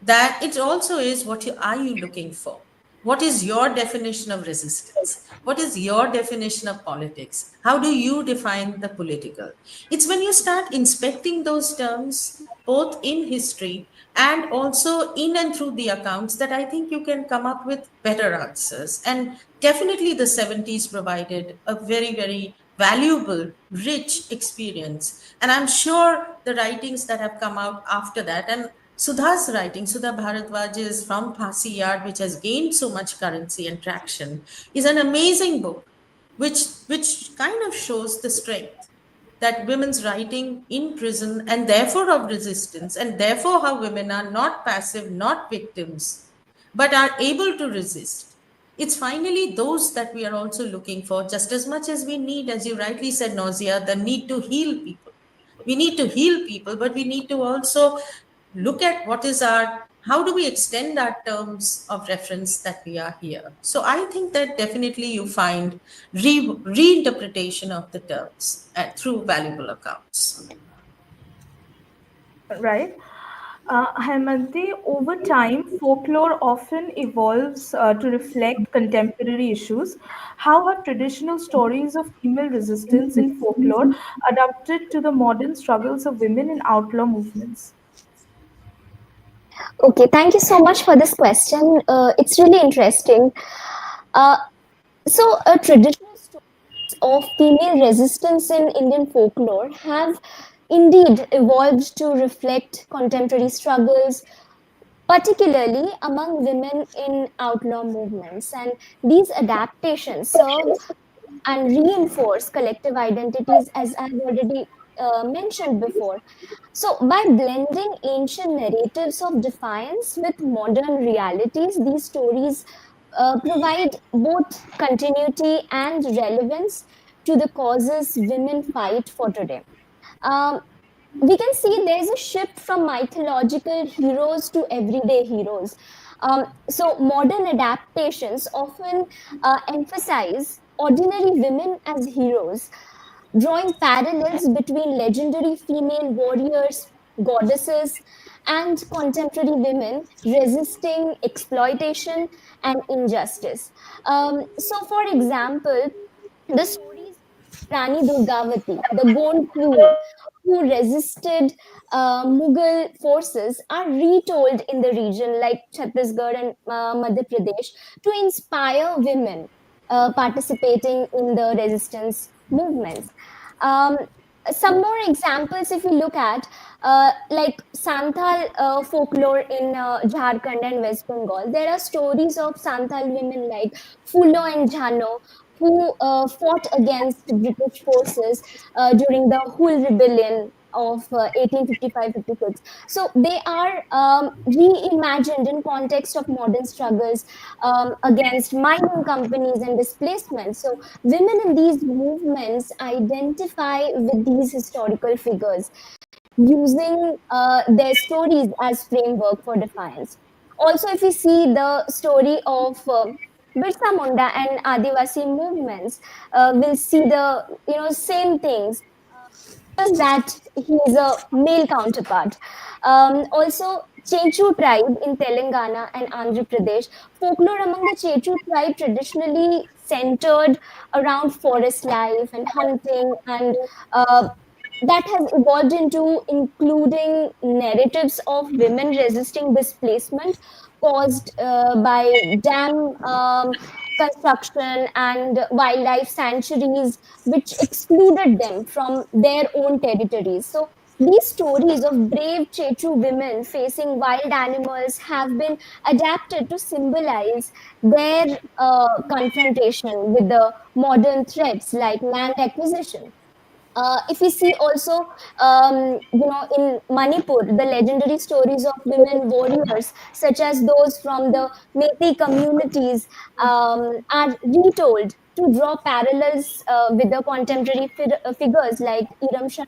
That it also is are you looking for? What is your definition of resistance? What is your definition of politics? How do you define the political? It's when you start inspecting those terms, both in history and also in and through the accounts, that I think you can come up with better answers. And definitely the 70s provided a very, very valuable, rich experience. And I'm sure the writings that have come out after that, and Sudha's writing, Sudha Bharadwaj's From Phasi Yard, which has gained so much currency and traction, is an amazing book, which kind of shows the strength that women's writing in prison, and therefore of resistance, and therefore how women are not passive, not victims, but are able to resist. It's finally those that we are also looking for, just as much as we need, as you rightly said, Nouzia, the need to heal people. We need to heal people, but we need to also look at how do we extend our terms of reference that we are here. So I think that definitely you find reinterpretation of the terms through valuable accounts. Right. Haimanti, over time, folklore often evolves to reflect contemporary issues. How have traditional stories of female resistance in folklore adapted to the modern struggles of women in outlaw movements? Okay, thank you so much for this question. It's really interesting. Uh, Traditional stories of female resistance in Indian folklore have indeed evolved to reflect contemporary struggles, particularly among women in outlaw movements. And these adaptations serve and reinforce collective identities, as I've already mentioned before. So, by blending ancient narratives of defiance with modern realities, these stories provide both continuity and relevance to the causes women fight for today. Um, we can see there's a shift from mythological heroes to everyday heroes. So modern adaptations often emphasize ordinary women as heroes, drawing parallels between legendary female warriors, goddesses, and contemporary women resisting exploitation and injustice. So, for example, the stories of Rani Durgavati, the Gond queen who resisted Mughal forces, are retold in the region like Chhattisgarh and Madhya Pradesh to inspire women participating in the resistance movements. Um, some more examples, if we look at, like Santhal folklore in Jharkhand and West Bengal, there are stories of Santhal women like Fulo and Jhano who fought against British forces during the Hul rebellion of 1855-56. So they are reimagined in context of modern struggles against mining companies and displacement. So women in these movements identify with these historical figures, using their stories as framework for defiance. Also, if we see the story of Birsa Munda and Adivasi movements, we'll see the same things. Just that he is a male counterpart. Also, Chechu tribe in Telangana and Andhra Pradesh, folklore among the Chechu tribe traditionally centered around forest life and hunting, and that has evolved into including narratives of women resisting displacement caused by dam construction and wildlife sanctuaries, which excluded them from their own territories. So these stories of brave Chechu women facing wild animals have been adapted to symbolize their confrontation with the modern threats like land acquisition. If we see also, in Manipur, the legendary stories of women warriors, such as those from the Meitei communities, are retold to draw parallels with the contemporary figures like Iram Shah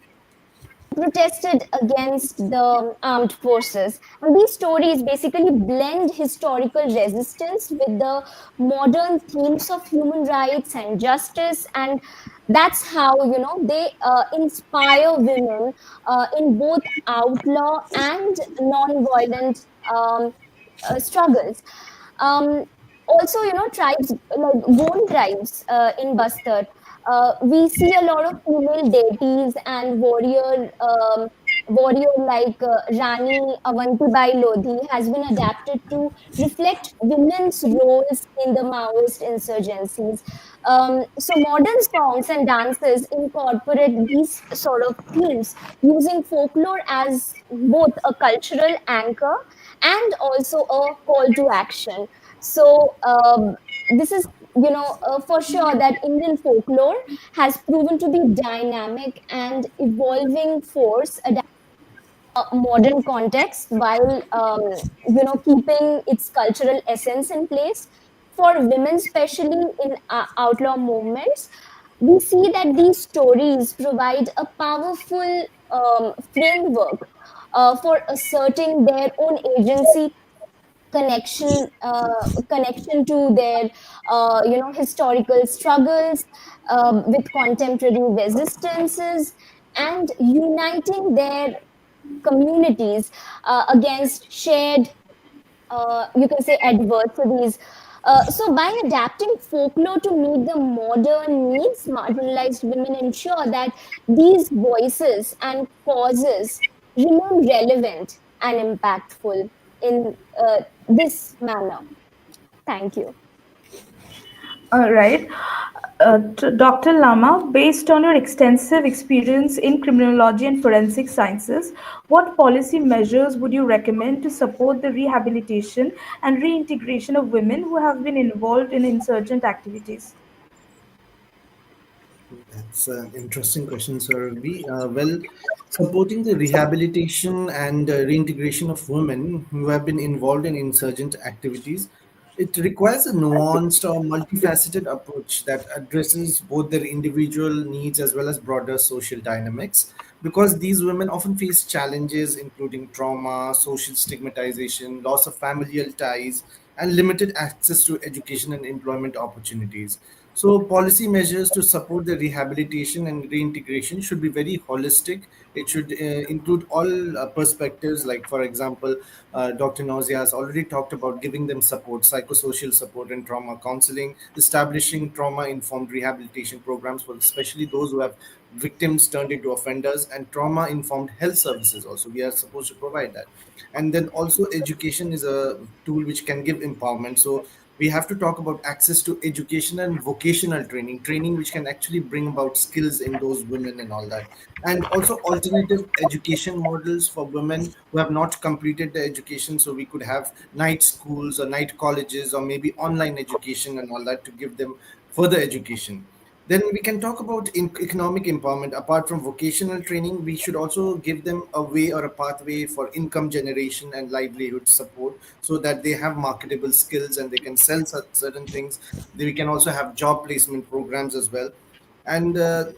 protested against the armed forces. And these stories basically blend historical resistance with the modern themes of human rights and justice. And that's how, they inspire women in both outlaw and non-violent um, struggles. Um, Also, tribes like Gond tribes in Bastar, we see a lot of female deities and warrior like Rani Avantibai Lodhi has been adapted to reflect women's roles in the Maoist insurgencies. So modern songs and dances incorporate these sort of themes, using folklore as both a cultural anchor and also a call to action. So this is, for sure that Indian folklore has proven to be dynamic and evolving force modern context while keeping its cultural essence in place. For women, especially in outlaw movements, we see that these stories provide a powerful framework for asserting their own agency, connection to their historical struggles with contemporary resistances, and uniting their communities against shared, you can say, adversaries. So, by adapting folklore to meet the modern needs, marginalized women ensure that these voices and causes remain relevant and impactful in this manner. Thank you. All right. Dr. Lama, based on your extensive experience in criminology and forensic sciences, what policy measures would you recommend to support the rehabilitation and reintegration of women who have been involved in insurgent activities? That's an interesting question, Sourabhi. Well, supporting the rehabilitation and reintegration of women who have been involved in insurgent activities, it requires a nuanced or multifaceted approach that addresses both their individual needs as well as broader social dynamics. Because these women often face challenges including trauma, social stigmatization, loss of familial ties, and limited access to education and employment opportunities. So, policy measures to support the rehabilitation and reintegration should be very holistic. It should include all perspectives, like, for example, Dr. Nouzia has already talked about giving them support, psychosocial support, and trauma counseling, establishing trauma informed rehabilitation programs for especially those who have victims turned into offenders, and trauma informed health services. Also, we are supposed to provide that. And then also, education is a tool which can give empowerment. So, we have to talk about access to education and vocational training which can actually bring about skills in those women and all that. And also alternative education models for women who have not completed the education, so we could have night schools or night colleges or maybe online education and all that to give them further education. Then we can talk about economic empowerment. Apart from vocational training, we should also give them a way or a pathway for income generation and livelihood support, so that they have marketable skills and they can sell certain things. We can also have job placement programs as well. And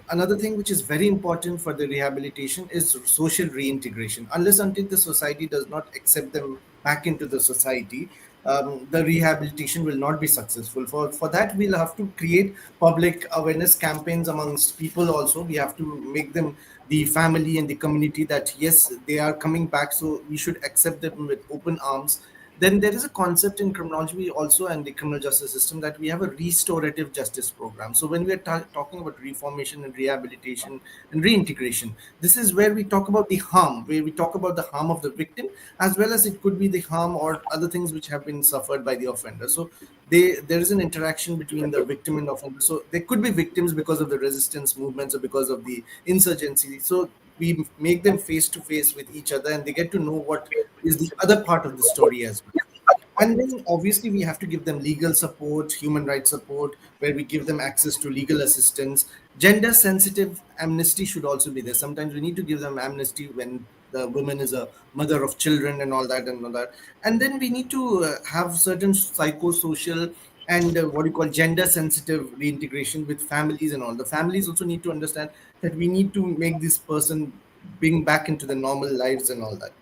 another thing which is very important for the rehabilitation is social reintegration. Unless until the society does not accept them back into the society, the rehabilitation will not be successful. For that, we'll have to create public awareness campaigns amongst people. Also, we have to make them, the family and the community, that yes, they are coming back, so we should accept them with open arms. Then there is a concept in criminology also and the criminal justice system, that we have a restorative justice program. So when we are talking about reformation and rehabilitation and reintegration, this is where we talk about the harm, where we talk about the harm of the victim, as well as it could be the harm or other things which have been suffered by the offender. So there is an interaction between the victim and offender. So there could be victims because of the resistance movements or because of the insurgency. So we make them face to face with each other, and they get to know what is the other part of the story as well. And then obviously we have to give them legal support, human rights support, where we give them access to legal assistance. Gender sensitive amnesty should also be there. Sometimes we need to give them amnesty when the woman is a mother of children and all that and all that. And then we need to have certain psychosocial and what you call gender sensitive reintegration with families and all. The families also need to understand that we need to make this person bring back into the normal lives and all that.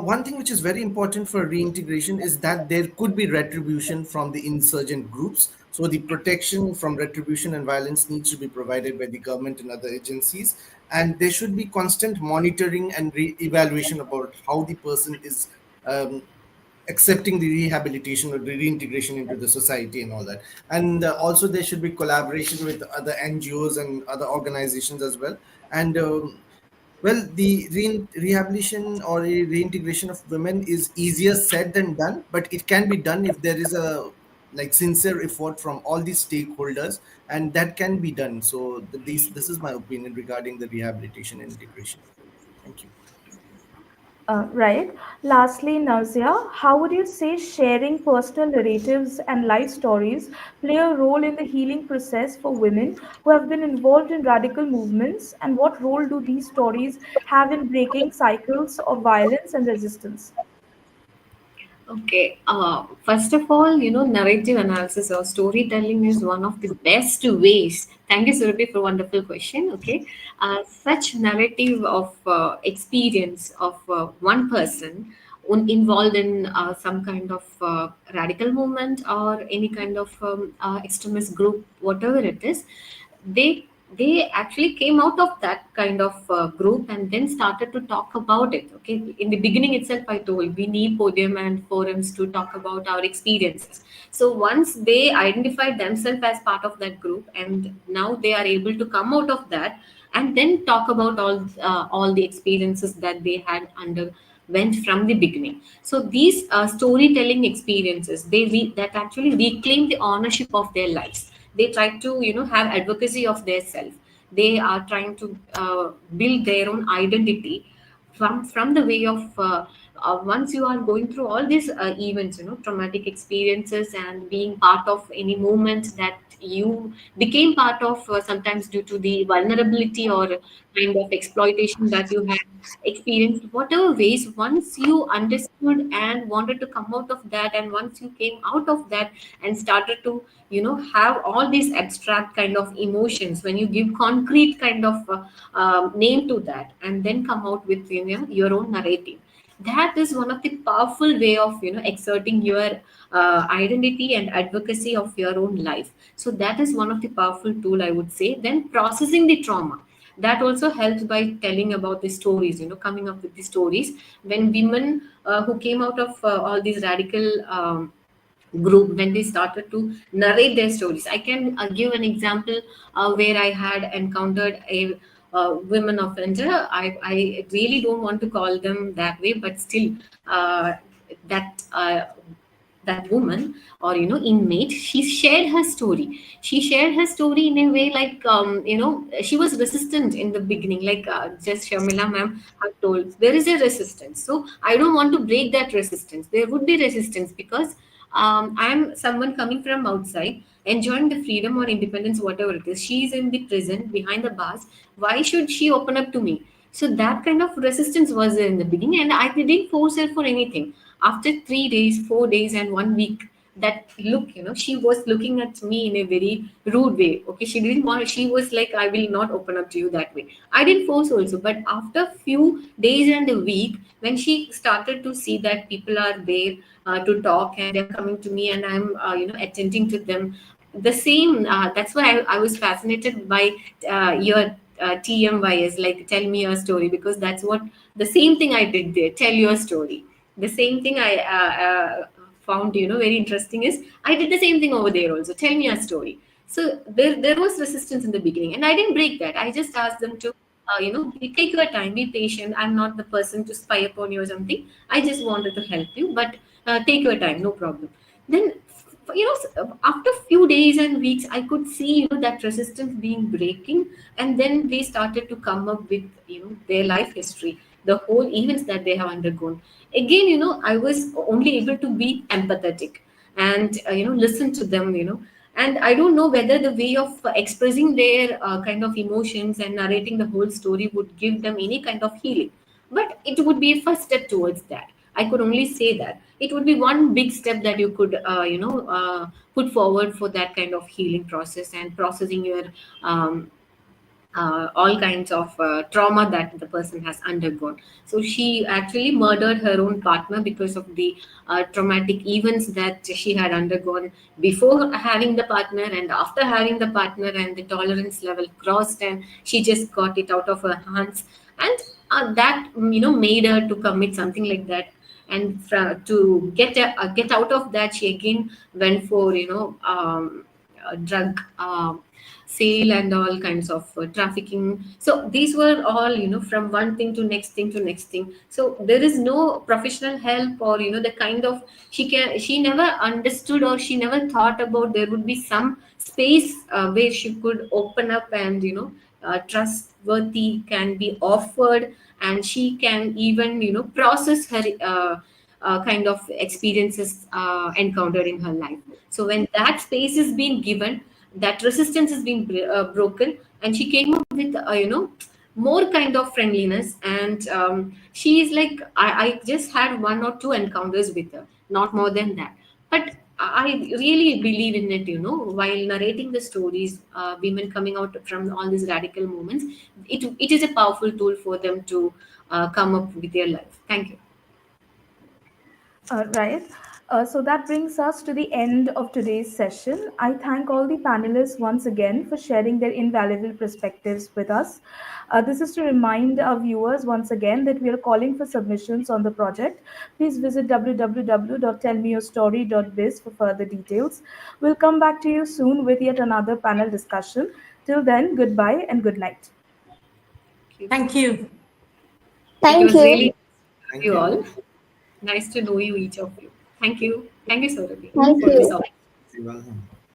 One thing which is very important for reintegration is that there could be retribution from the insurgent groups. So the protection from retribution and violence needs to be provided by the government and other agencies. And there should be constant monitoring and evaluation about how the person is um, accepting the rehabilitation or the reintegration into the society and all that. And also there should be collaboration with other NGOs and other organizations as well. And well, the rehabilitation or reintegration of women is easier said than done, but it can be done if there is a like sincere effort from all the stakeholders, and that can be done. So this is my opinion regarding the rehabilitation and integration. Thank you. Right. Lastly, Nausea, how would you say sharing personal narratives and life stories play a role in the healing process for women who have been involved in radical movements? And what role do these stories have in breaking cycles of violence and resistance? Okay. First of all, narrative analysis or storytelling is one of the best ways. Thank you, Sourabhi, for a wonderful question. Okay. Such narrative of experience of one person involved in some kind of radical movement or any kind of extremist group, whatever it is, they they actually came out of that kind of group and then started to talk about it. Okay, in the beginning itself I told we need podium and forums to talk about our experiences. So once they identified themselves as part of that group and now they are able to come out of that and then talk about all the experiences that they had underwent from the beginning. So these storytelling experiences, that actually reclaim the ownership of their lives. They try to have advocacy of their self. They are trying to build their own identity from the way of once you are going through all these events, traumatic experiences and being part of any movement that you became part of, sometimes due to the vulnerability or kind of exploitation that you had experienced, whatever ways, once you understood and wanted to come out of that, and once you came out of that and started to have all these abstract kind of emotions, when you give concrete kind of name to that and then come out with your own narrative, That is one of the powerful way of exerting your identity and advocacy of your own life. So that is one of the powerful tool, I would say. Then processing the trauma, that also helps by telling about the stories, coming up with the stories. When women who came out of all these radical group, when they started to narrate their stories, I can give an example where I had encountered a women offender. I really don't want to call them that way, but still, that that woman, or inmate, she shared her story in a way like, she was resistant in the beginning, like just Sharmila ma'am have told, there is a resistance. So I don't want to break that resistance. There would be resistance because I'm someone coming from outside, enjoying the freedom or independence, whatever it is. She's in the prison behind the bars. Why should she open up to me? So that kind of resistance was there in the beginning, and I didn't force her for anything. After 3 days, 4 days, and 1 week, that look, she was looking at me in a very rude way. Okay, she didn't want. She was like, "I will not open up to you that way." I didn't force also, but after few days and a week, when she started to see that people are there to talk and they're coming to me and I'm attending to them, the same. That's why I was fascinated by your TMYS, like tell me your story, because that's what the same thing I did there. Tell your story. The same thing I found very interesting is I did the same thing over there also. Tell me your story. So there was resistance in the beginning, and I didn't break that. I just asked them to take your time, be patient. I'm not the person to spy upon you or something. I just wanted to help you, but take your time, no problem. Then after few days and weeks, I could see that resistance being breaking, and then they started to come up with their life history, the whole events that they have undergone. Again, I was only able to be empathetic and listen to them, and I don't know whether the way of expressing their kind of emotions and narrating the whole story would give them any kind of healing, but it would be a first step towards that. I could only say that it would be one big step that you could put forward for that kind of healing process and processing your all kinds of trauma that the person has undergone. So she actually murdered her own partner because of the traumatic events that she had undergone before having the partner and after having the partner, and the tolerance level crossed and she just got it out of her hands. And that made her to commit something like that. And to get out of that, she again went for drug sale and all kinds of trafficking. So these were all from one thing to next thing to next thing. So there is no professional help, or the kind of, she never understood, or she never thought about there would be some space where she could open up, and trustworthy can be offered, and she can even process her kind of experiences encountered in her life. So when that space is being given, that resistance is being broken, and she came up with more kind of friendliness. And she is like, I just had one or two encounters with her, not more than that. But I really believe in it, while narrating the stories, women coming out from all these radical movements, it is a powerful tool for them to come up with their life. Thank you. Right. So that brings us to the end of today's session. I thank all the panelists once again for sharing their invaluable perspectives with us. This is to remind our viewers once again that we are calling for submissions on the project. Please visit www.tellmeyourstory.biz for further details. We'll come back to you soon with yet another panel discussion. Till then, goodbye and good night. Thank you. It Thank was you. really Thank you you. all. Nice to know you, each of you. Thank you. Thank you, Sourabhi, Thank for this you. opportunity. You're welcome.